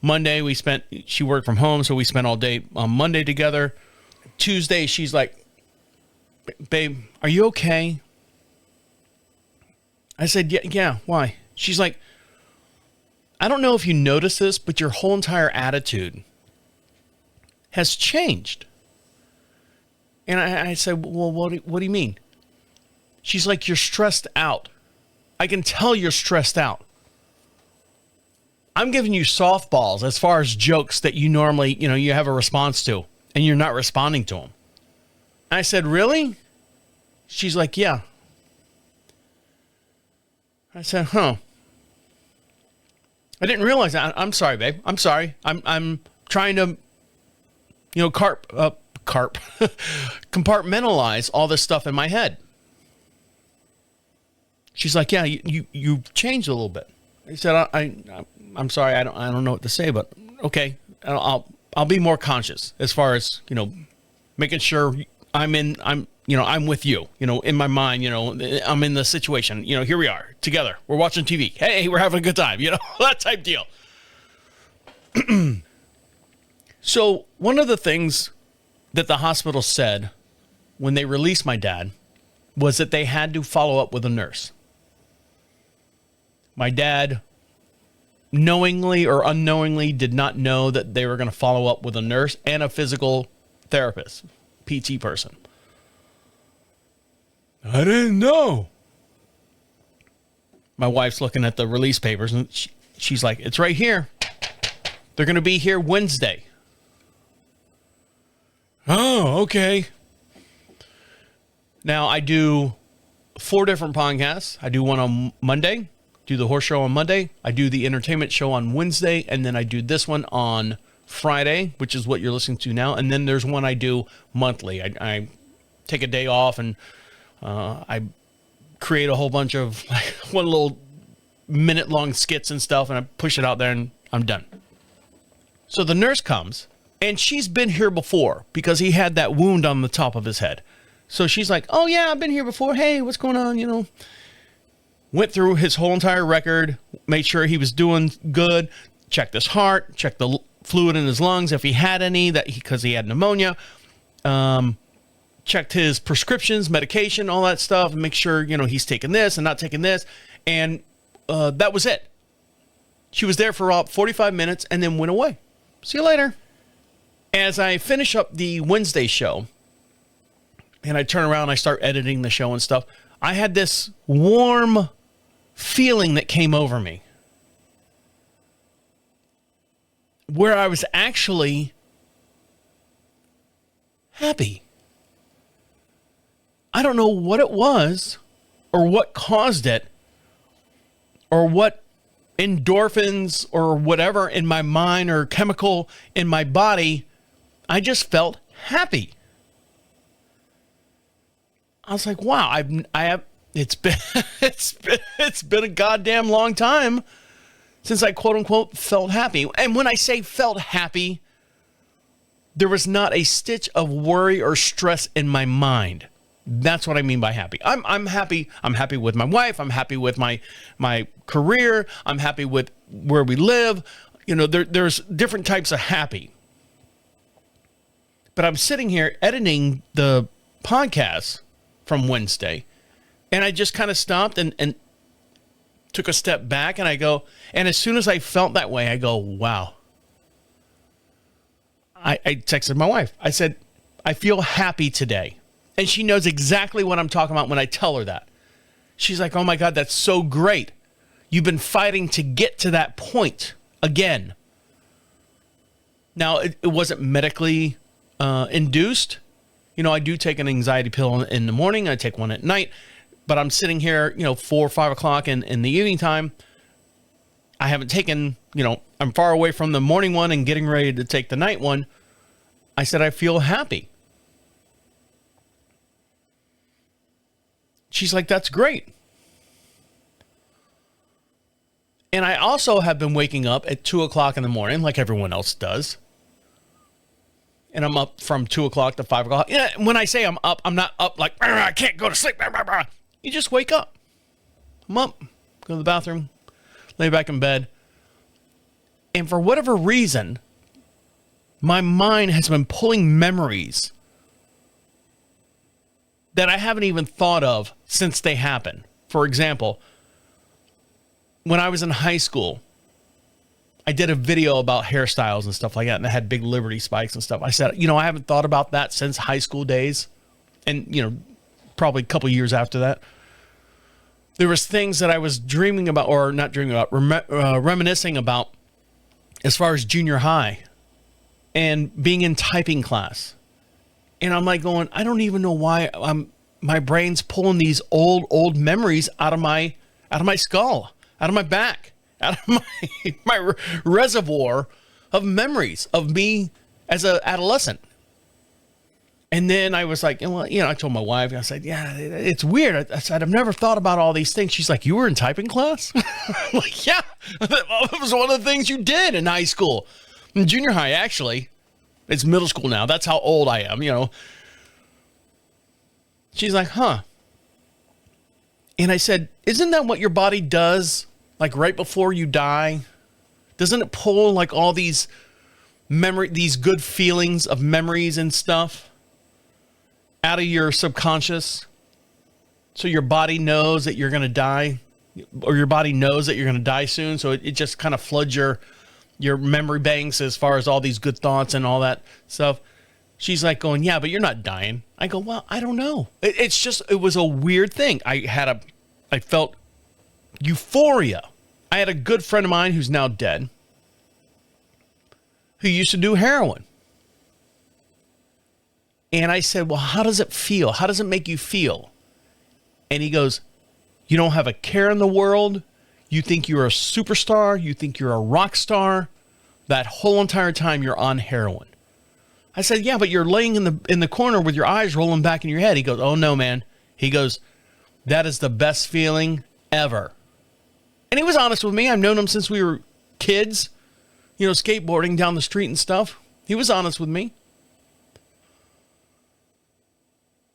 Monday she worked from home, so we spent all day on Monday together. Tuesday, she's like, babe, are you okay? I said, yeah, why? She's like, I don't know if you noticed this, but your whole entire attitude has changed. And I said, well, what do you mean? She's like, you're stressed out. I can tell you're stressed out. I'm giving you softballs as far as jokes that you normally, you have a response to, and you're not responding to them. I said, really? She's like, yeah. I said, huh. I didn't realize that. I'm sorry, babe. I'm sorry. I'm trying to, compartmentalize all this stuff in my head. She's like, yeah, you changed a little bit. I said, I'm sorry. I don't know what to say, but okay. I'll be more conscious as far as, making sure I'm with you, in my mind, I'm in the situation, here we are together. We're watching TV. Hey, we're having a good time, that type deal. So one of the things that the hospital said when they released my dad was that they had to follow up with a nurse. My dad knowingly or unknowingly did not know that they were going to follow up with a nurse and a physical therapist, PT person. I didn't know. My wife's looking at the release papers and she's like, it's right here. They're going to be here Wednesday. Oh, okay. Now I do 4 different podcasts. I do one on Monday, do the horse show on Monday. I do the entertainment show on Wednesday. And then I do this one on Friday, which is what you're listening to now. And then there's one I do monthly. I take a day off and I create a whole bunch of one little minute-long skits and stuff, and I push it out there, and I'm done. So the nurse comes, and she's been here before because he had that wound on the top of his head. So she's like, oh, yeah, I've been here before. Hey, what's going on, Went through his whole entire record, made sure he was doing good, checked his heart, checked the fluid in his lungs if he had any, because he had pneumonia. Checked his prescriptions, medication, all that stuff, and make sure, he's taking this and not taking this. And that was it. She was there for about 45 minutes and then went away. See you later. As I finish up the Wednesday show and I turn around and I start editing the show and stuff, I had this warm feeling that came over me where I was actually happy. I don't know what it was or what caused it or what endorphins or whatever in my mind or chemical in my body. I just felt happy. I was like, wow, it's been a goddamn long time since I quote unquote felt happy. And when I say felt happy, there was not a stitch of worry or stress in my mind. That's what I mean by happy. I'm happy. I'm happy with my wife. I'm happy with my career. I'm happy with where we live. There's different types of happy. But I'm sitting here editing the podcast from Wednesday, and I just kind of stopped and took a step back, and I go, and as soon as I felt that way, I go, wow. I texted my wife. I said, I feel happy today. And she knows exactly what I'm talking about when I tell her that. She's like, oh my God, that's so great. You've been fighting to get to that point again. Now, it wasn't medically induced. I do take an anxiety pill in the morning. I take one at night. But I'm sitting here, 4 or 5 o'clock in the evening time. I haven't taken, I'm far away from the morning one and getting ready to take the night one. I said, I feel happy. She's like, that's great. And I also have been waking up at 2 o'clock in the morning, like everyone else does. And I'm up from 2 o'clock to 5 o'clock. Yeah, when I say I'm up, I'm not up like, I can't go to sleep. You just wake up. I'm up, go to the bathroom, lay back in bed. And for whatever reason, my mind has been pulling memories that I haven't even thought of since they happened. For example, when I was in high school, I did a video about hairstyles and stuff like that, and I had big Liberty spikes and stuff. I said, I haven't thought about that since high school days, and, probably a couple years after that. There was things that I was dreaming about, or not dreaming about, reminiscing about as far as junior high and being in typing class. And I'm like going, I don't even know why my brain's pulling these old memories out of my skull, out of my back, out of my reservoir of memories of me as an adolescent. And then I was like, I told my wife, I said, yeah, it's weird. I said, I've never thought about all these things. She's like, you were in typing class? I'm like, yeah, that was one of the things you did in high school. In junior high, actually. It's middle school now. That's how old I am, She's like, huh. And I said, isn't that what your body does, like right before you die? Doesn't it pull like all these these good feelings of memories and stuff out of your subconscious? So your body knows that you're going to die, or your body knows that you're going to die soon. So it just kind of floods your memory banks as far as all these good thoughts and all that stuff. She's like going, yeah, but you're not dying. I go, well, I don't know. It was a weird thing. I felt euphoria. I had a good friend of mine who's now dead, who used to do heroin. And I said, well, how does it feel? How does it make you feel? And he goes, you don't have a care in the world. You think you're a superstar. You think you're a rock star. That whole entire time you're on heroin. I said, yeah, but you're laying in the corner with your eyes rolling back in your head. He goes, oh, no, man. He goes, that is the best feeling ever. And he was honest with me. I've known him since we were kids, skateboarding down the street and stuff. He was honest with me.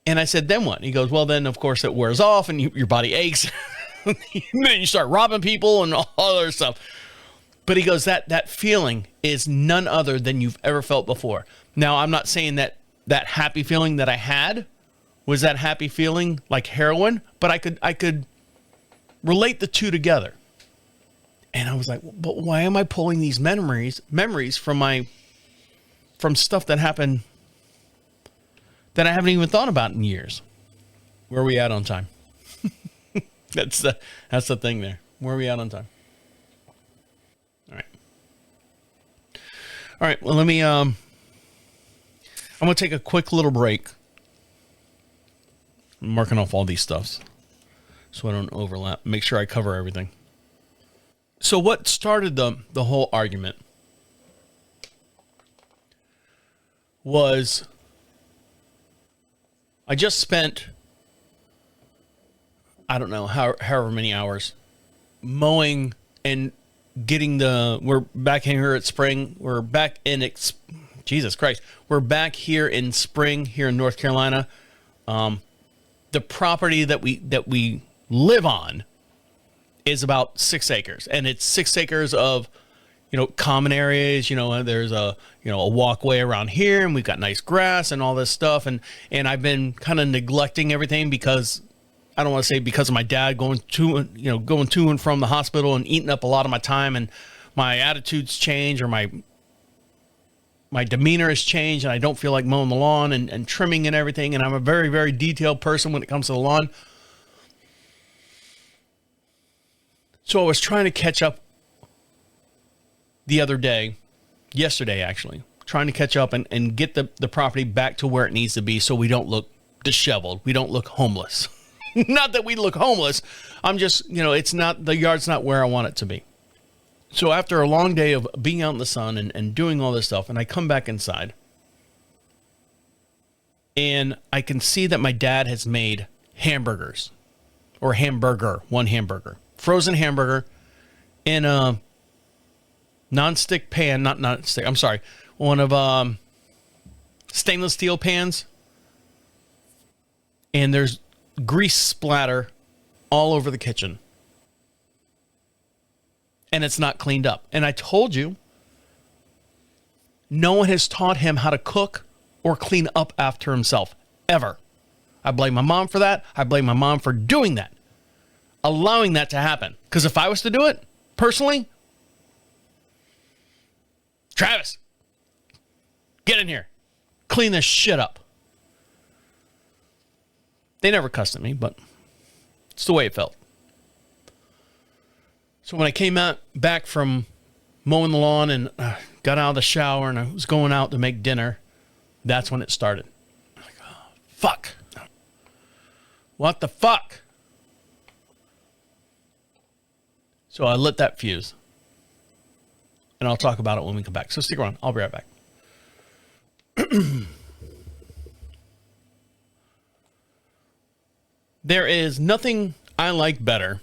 And I said, then what? He goes, well, then, of course, it wears off and your body aches. And then you start robbing people and all other stuff. But he goes, that feeling is none other than you've ever felt before. Now, I'm not saying that happy feeling that I had was that happy feeling like heroin, but I could relate the two together. And I was like, but why am I pulling these memories from stuff that happened that I haven't even thought about in years? Where are we at on time? That's the thing there. Where are we at on time? All right. Well, let me, I'm going to take a quick little break. I'm marking off all these stuffs so I don't overlap. Make sure I cover everything. So what started the whole argument was I just spent, I don't know, however many hours mowing and getting we're back here at Spring. We're back in, Jesus Christ. We're back here in Spring, here in North Carolina. The property that we live on is about 6 acres, and it's 6 acres of, common areas. There's a walkway around here, and we've got nice grass and all this stuff. And I've been kind of neglecting everything because I don't want to say because of my dad going to and from the hospital and eating up a lot of my time, and my attitudes change, or my demeanor has changed, and I don't feel like mowing the lawn and trimming and everything. And I'm a very, very detailed person when it comes to the lawn. So I was trying to catch up the other day, yesterday actually, trying to catch up and get the property back to where it needs to be so we don't look disheveled. We don't look homeless. Not that we look homeless. I'm just, the yard's not where I want it to be. So after a long day of being out in the sun and doing all this stuff, and I come back inside, and I can see that my dad has made hamburgers, or one hamburger, frozen hamburger, in a non-stick pan, not non-stick, I'm sorry, one of stainless steel pans, and there's grease splatter all over the kitchen. And it's not cleaned up. And I told you, no one has taught him how to cook or clean up after himself, ever. I blame my mom for that. I blame my mom for doing that, allowing that to happen. Because if I was to do it, personally, Travis, get in here. Clean this shit up. They never cussed at me, but it's the way it felt. So when I came back from mowing the lawn and got out of the shower and I was going out to make dinner, that's when it started. I'm like, oh, fuck. What the fuck? So I lit that fuse. And I'll talk about it when we come back. So stick around. I'll be right back. There is nothing I like better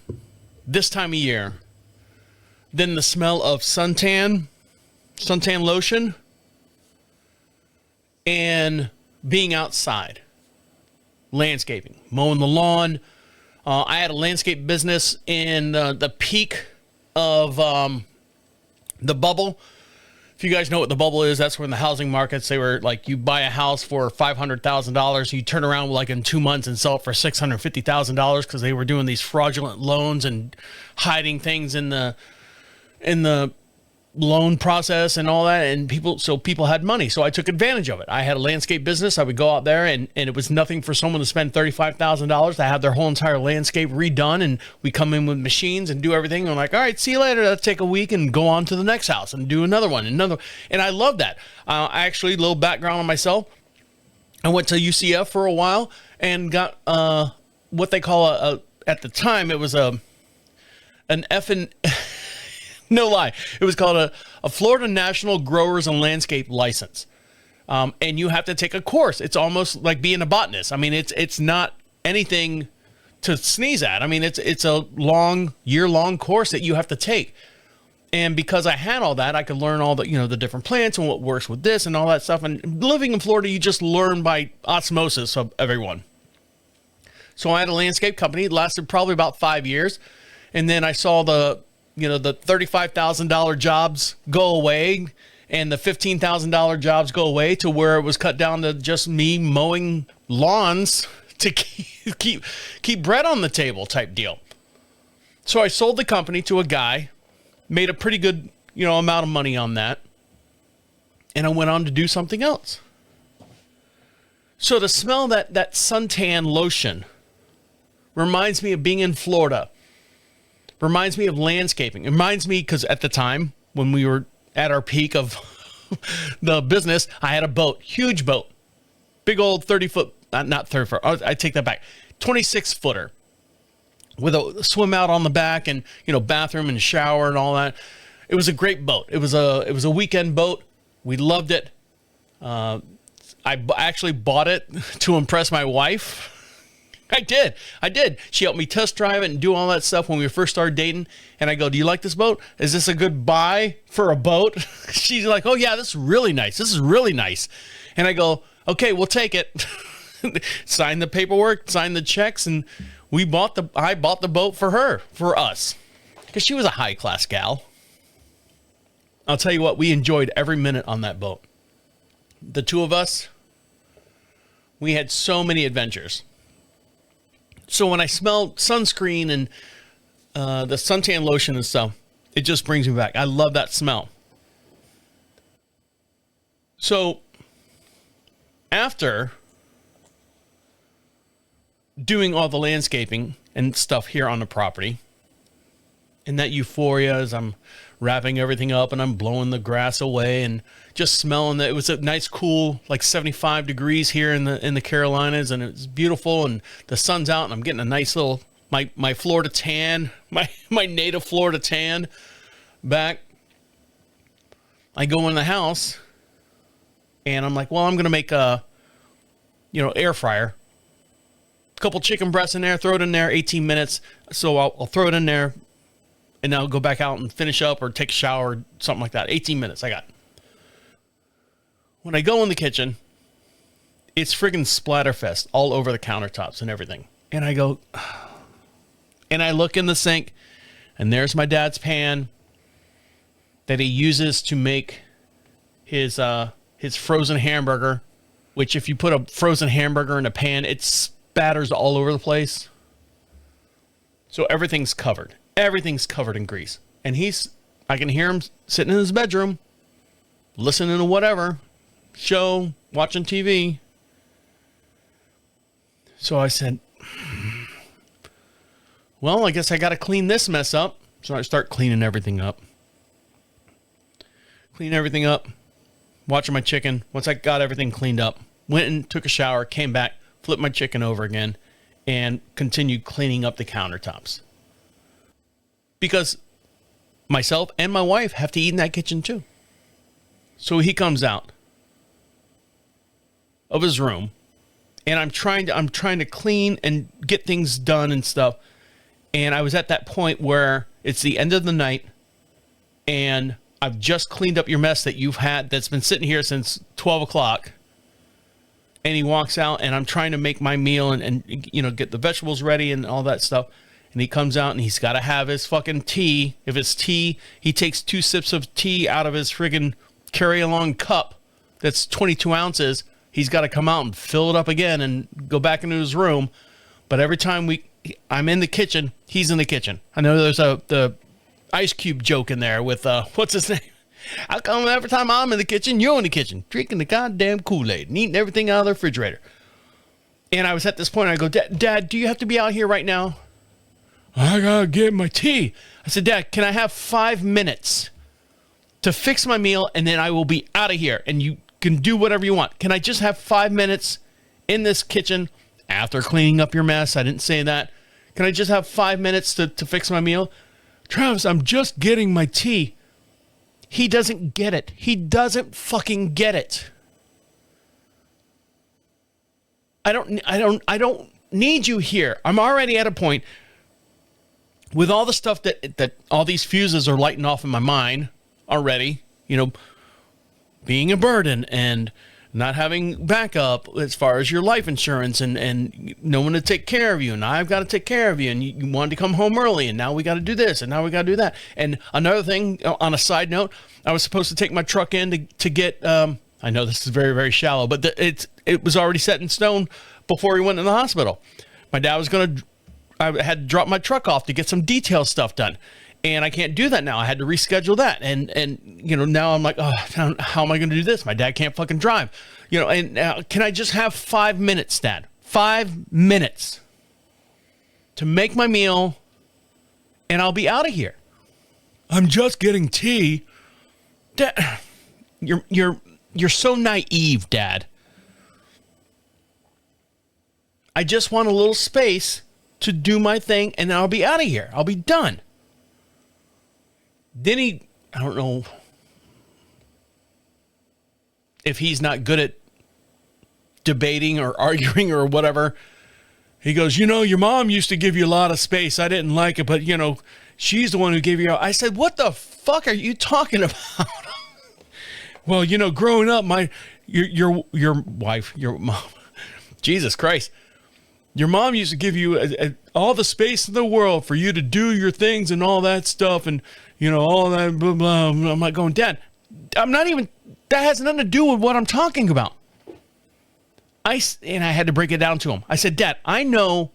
this time of year than the smell of suntan lotion, and being outside, landscaping, mowing the lawn. I had a landscape business in the peak of the bubble. If you guys know what the bubble is, that's when the housing markets, they were like, you buy a house for $500,000, you turn around like in 2 months and sell it for $650,000 because they were doing these fraudulent loans and hiding things in the loan process and all that, and people had money, so I took advantage of it. I had a landscape business. I would go out there, and it was nothing for someone to spend $35,000 to have their whole entire landscape redone, and we come in with machines and do everything. I'm like, all right, see you later. Let's take a week and go on to the next house and do another one, and I love that. Actually, a little background on myself. I went to UCF for a while and got what they call at the time, it was an effing... No lie. It was called a Florida National Growers and Landscape License. And you have to take a course. It's almost like being a botanist. I mean, it's not anything to sneeze at. I mean, it's a year-long course that you have to take. And because I had all that, I could learn all the different plants and what works with this and all that stuff. And living in Florida, you just learn by osmosis of everyone. So I had a landscape company. It lasted probably about 5 years. And then I saw the $35,000 jobs go away and the $15,000 jobs go away to where it was cut down to just me mowing lawns to keep bread on the table type deal. So I sold the company to a guy, made a pretty good, amount of money on that. And I went on to do something else. So to smell that suntan lotion reminds me of being in Florida. Reminds me of landscaping. It reminds me, because at the time, when we were at our peak of the business, I had a boat, huge boat, big old 30-foot, not 30-foot, I take that back, 26-footer with a swim out on the back and, bathroom and shower and all that. It was a great boat. It was a weekend boat. We loved it. I actually bought it to impress my wife. I did. She helped me test drive it and do all that stuff when we first started dating. And I go, do you like this boat? Is this a good buy for a boat? She's like, oh yeah, this is really nice. This is really nice. And I go, okay, we'll take it. Sign the paperwork, sign the checks. And I bought the boat for us. Because she was a high class gal. I'll tell you what, we enjoyed every minute on that boat. The two of us, we had so many adventures. So when I smell sunscreen and the suntan lotion and stuff, it just brings me back. I love that smell. So after doing all the landscaping and stuff here on the property, and that euphoria as I'm wrapping everything up and I'm blowing the grass away and just smelling that, it was a nice cool, like 75 degrees here in the Carolinas, and it's beautiful and the sun's out and I'm getting a nice little, my Florida tan, my native Florida tan back. I go in the house and I'm like, well, I'm going to make a, air fryer, a couple chicken breasts in there, throw it in there, 18 minutes. So I'll throw it in there, and I'll go back out and finish up or take a shower, something like that. 18 minutes I got. When I go in the kitchen, it's friggin' splatterfest all over the countertops and everything. And I go, and I look in the sink, and there's my dad's pan that he uses to make his frozen hamburger, which if you put a frozen hamburger in a pan, it spatters all over the place. So everything's covered. Everything's covered in grease. And I can hear him sitting in his bedroom, listening to whatever show, watching TV. So I said, well, I guess I got to clean this mess up. So I start cleaning everything up. Watching my chicken. Once I got everything cleaned up, went and took a shower, came back, flipped my chicken over again, and continued cleaning up the countertops. Because myself and my wife have to eat in that kitchen too. So he comes out of his room, and I'm trying to clean and get things done and stuff. And I was at that point where it's the end of the night, and I've just cleaned up your mess that you've had that's been sitting here since 12 o'clock. And he walks out, and I'm trying to make my meal and get the vegetables ready and all that stuff. And he comes out, and he's got to have his fucking tea. If it's tea, he takes 2 sips of tea out of his friggin' carry-along cup that's 22 ounces. He's got to come out and fill it up again and go back into his room. But every time I'm in the kitchen, he's in the kitchen. I know there's the Ice Cube joke in there with, what's his name? How come every time I'm in the kitchen, you're in the kitchen, drinking the goddamn Kool-Aid and eating everything out of the refrigerator? And I was at this point, I go, Dad, do you have to be out here right now? I gotta get my tea. I said, Dad, can I have 5 minutes to fix my meal, and then I will be out of here, and you can do whatever you want. Can I just have 5 minutes in this kitchen after cleaning up your mess? I didn't say that. Can I just have 5 minutes to fix my meal? Travis, I'm just getting my tea. He doesn't get it. He doesn't fucking get it. I don't need you here. I'm already at a point with all the stuff that all these fuses are lighting off in my mind already, being a burden and not having backup as far as your life insurance and no one to take care of you. And I've got to take care of you. And you wanted to come home early, and now we got to do this, and now we got to do that. And another thing, on a side note, I was supposed to take my truck in to get, I know this is very, very shallow, but it was already set in stone before he went in the hospital. My dad was I had to drop my truck off to get some detail stuff done. And I can't do that now. I had to reschedule that. And now I'm like, oh, how am I going to do this? My dad can't fucking drive. And can I just have 5 minutes, Dad? 5 minutes to make my meal, and I'll be out of here. I'm just getting tea. Dad, you're so naive, Dad. I just want a little space to do my thing, and then I'll be out of here. I'll be done. Then I don't know if he's not good at debating or arguing or whatever. He goes, your mom used to give you a lot of space. I didn't like it, but, she's the one who gave you. I said, what the fuck are you talking about? Well, growing up, your wife, your mom, Jesus Christ. Your mom used to give you all the space in the world for you to do your things and all that stuff and, all that blah, blah. I'm like going, Dad, that has nothing to do with what I'm talking about. And I had to break it down to him. I said, Dad, I know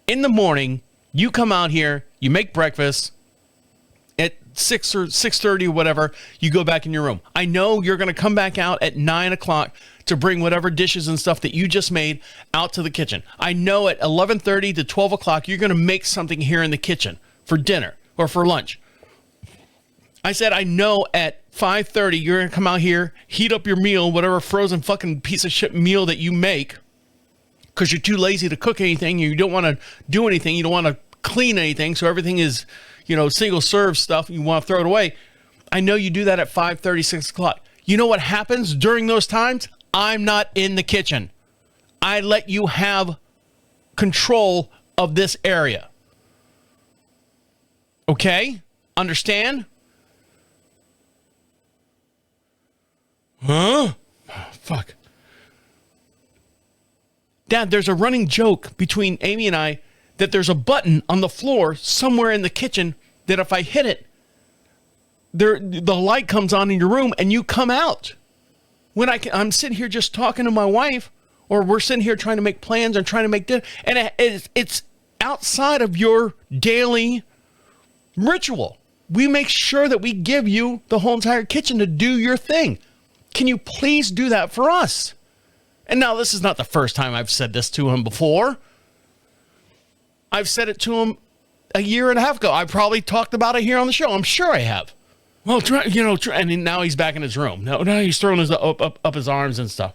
in the morning you come out here, you make breakfast at 6 or 6:30 or whatever, you go back in your room. I know you're going to come back out at 9 o'clock to bring whatever dishes and stuff that you just made out to the kitchen. I know at 11:30 to 12 o'clock, you're going to make something here in the kitchen for dinner or for lunch. I said, I know at 5:30, you're going to come out here, heat up your meal, whatever frozen fucking piece of shit meal that you make, because you're too lazy to cook anything. You don't want to do anything. You don't want to clean anything. So everything is, single serve stuff. You want to throw it away. I know you do that at 5:30, 6 o'clock. You know what happens during those times? I'm not in the kitchen. I let you have control of this area. Okay? Understand? Huh? Oh, fuck. Dad, there's a running joke between Amy and I that there's a button on the floor somewhere in the kitchen that if I hit it, the light comes on in your room and you come out. When I'm sitting here just talking to my wife, or we're sitting here trying to make plans and trying to make dinner, and it's outside of your daily ritual. We make sure that we give you the whole entire kitchen to do your thing. Can you please do that for us? And now this is not the first time I've said this to him before. I've said it to him a year and a half ago. I probably talked about it here on the show. I'm sure I have. Well, and now he's back in his room. Now he's throwing his up his arms and stuff.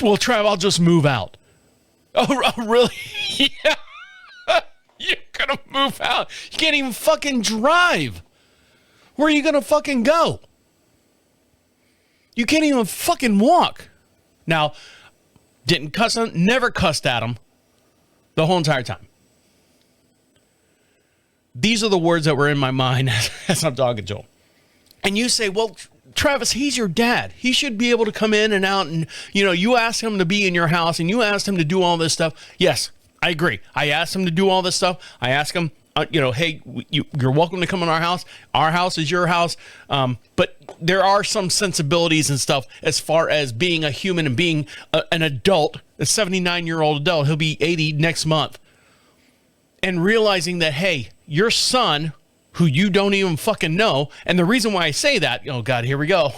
Well, Trav, I'll just move out. Oh, really? Yeah. You're gonna move out. You can't even fucking drive. Where are you gonna fucking go? You can't even fucking walk. Now, didn't cuss him, never cussed at him the whole entire time. These are the words that were in my mind as I'm talking to him. And you say, well, Travis, he's your dad. He should be able to come in and out. And, you asked him to be in your house and you asked him to do all this stuff. Yes, I agree. I asked him to do all this stuff. I asked him, hey, you're welcome to come in our house. Our house is your house. But there are some sensibilities and stuff as far as being a human and being an adult, a 79-year-old adult. He'll be 80 next month. And realizing that, hey, your son, who you don't even fucking know, and the reason why I say that, oh God, here we go.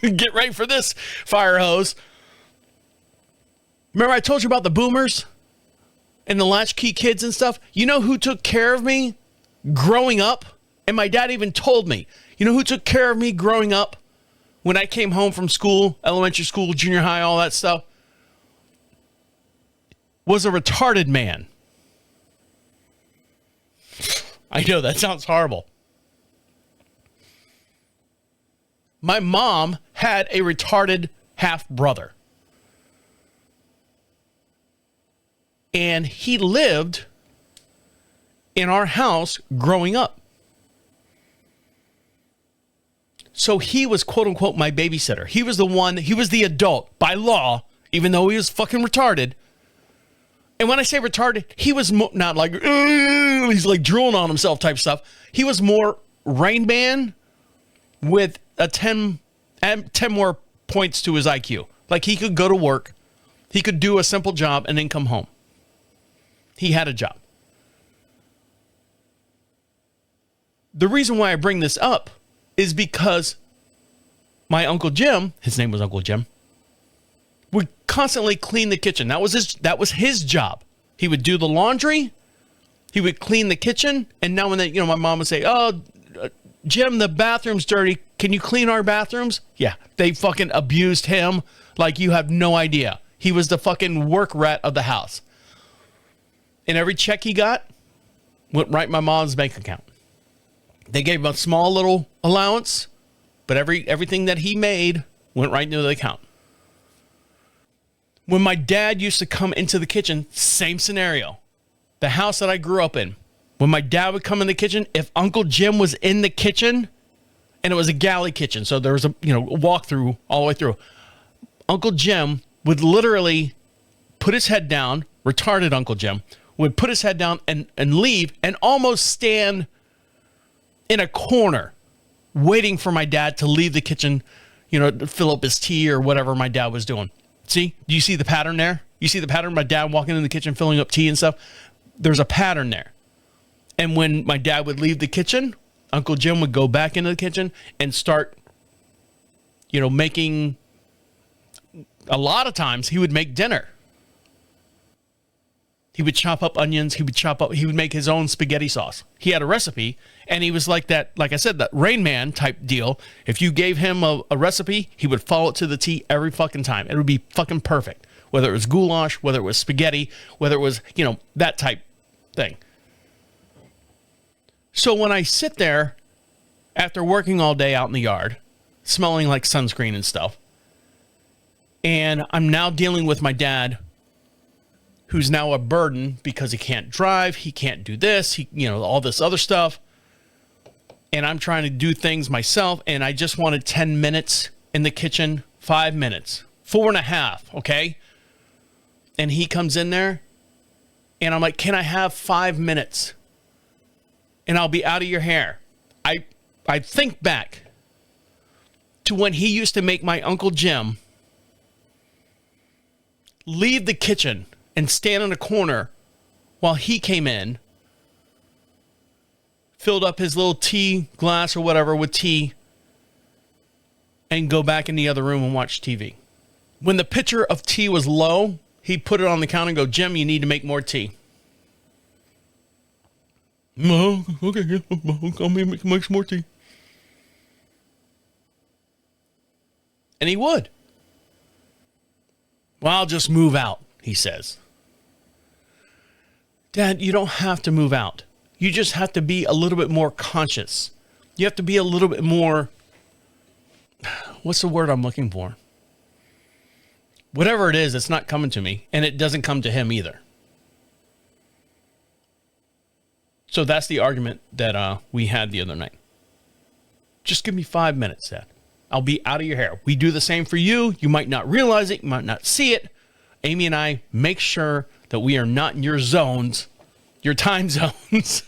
Get ready for this, fire hose. Remember I told you about the boomers and the latchkey kids and stuff? You know who took care of me growing up? And my dad even told me, you know who took care of me growing up when I came home from school, elementary school, junior high, all that stuff? Was a retarded man. I know that sounds horrible. My mom had a retarded half brother. And he lived in our house growing up. So he was, quote unquote, my babysitter. He was the adult by law, even though he was fucking retarded. And when I say retarded, he was not like, he's like drooling on himself type stuff. He was more Rain Man with a 10 more points to his IQ. Like he could go to work, he could do a simple job and then come home. He had a job. The reason why I bring this up is because my Uncle Jim, his name was Uncle Jim, would constantly clean the kitchen. That was his job. He would do the laundry, he would clean the kitchen, and now and then, my mom would say, "Oh, Jim, the bathroom's dirty. Can you clean our bathrooms?" Yeah, they fucking abused him like you have no idea. He was the fucking work rat of the house. And every check he got went right in my mom's bank account. They gave him a small little allowance, but everything that he made went right into the account. When my dad used to come into the kitchen, same scenario. The house that I grew up in, when my dad would come in the kitchen, if Uncle Jim was in the kitchen, and it was a galley kitchen, so there was a walk-through all the way through, Uncle Jim would literally put his head down, retarded Uncle Jim, would put his head down and leave and almost stand in a corner waiting for my dad to leave the kitchen, to fill up his tea or whatever my dad was doing. See? Do you see the pattern there? You see the pattern? My dad walking in the kitchen, filling up tea and stuff? There's a pattern there. And when my dad would leave the kitchen, Uncle Jim would go back into the kitchen and start, making, a lot of times he would make dinner. He would chop up onions. He would make his own spaghetti sauce. He had a recipe, and he was like that, like I said, that Rain Man type deal. If you gave him a recipe, he would follow it to the T every fucking time. It would be fucking perfect. Whether it was goulash, whether it was spaghetti, whether it was, that type thing. So when I sit there after working all day out in the yard, smelling like sunscreen and stuff, and I'm now dealing with my dad who's now a burden because he can't drive, he can't do this, all this other stuff. And I'm trying to do things myself, and I just wanted 10 minutes in the kitchen, 5 minutes, 4.5, okay? And he comes in there, and I'm like, can I have 5 minutes? And I'll be out of your hair. I think back to when he used to make my Uncle Jim leave the kitchen and stand in a corner while he came in, filled up his little tea glass or whatever with tea, and go back in the other room and watch TV. When the pitcher of tea was low, he'd put it on the counter and go, Jim, you need to make more tea. No, okay, I'll make some more tea. And he would. Well, I'll just move out, he says. Dad, you don't have to move out. You just have to be a little bit more conscious. You have to be a little bit more, what's the word I'm looking for? Whatever it is, it's not coming to me, and it doesn't come to him either. So that's the argument that we had the other night. Just give me 5 minutes, Dad. I'll be out of your hair. We do the same for you. You might not realize it. You might not see it. Amy and I make sure that we are not in your zones, your time zones,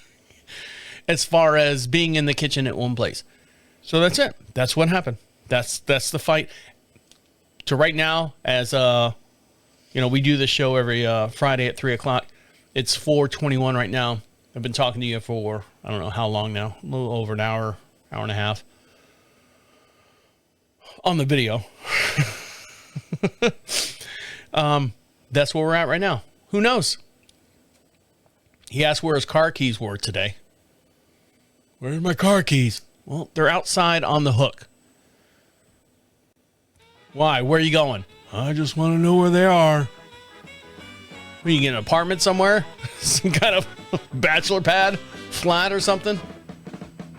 as far as being in the kitchen at one place. So that's it. That's what happened. That's the fight. So right now, as we do this show every Friday at 3:00. It's 4:21 right now. I've been talking to you for I don't know how long now, a little over an hour and a half on the video. That's where we're at right now. Who knows? He asked where his car keys were today. Where's my car keys? Well, they're outside on the hook. Why? Where are you going? I just want to know where they are. Are you getting an apartment somewhere? Some kind of bachelor pad, flat or something?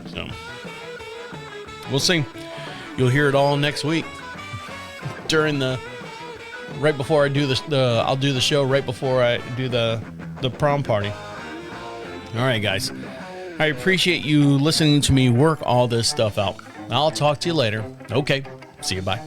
So, we'll see. You'll hear it all next week. Right before I do I'll do the show right before I do the prom party. All right, guys. I appreciate you listening to me work all this stuff out. I'll talk to you later. Okay. See you. Bye.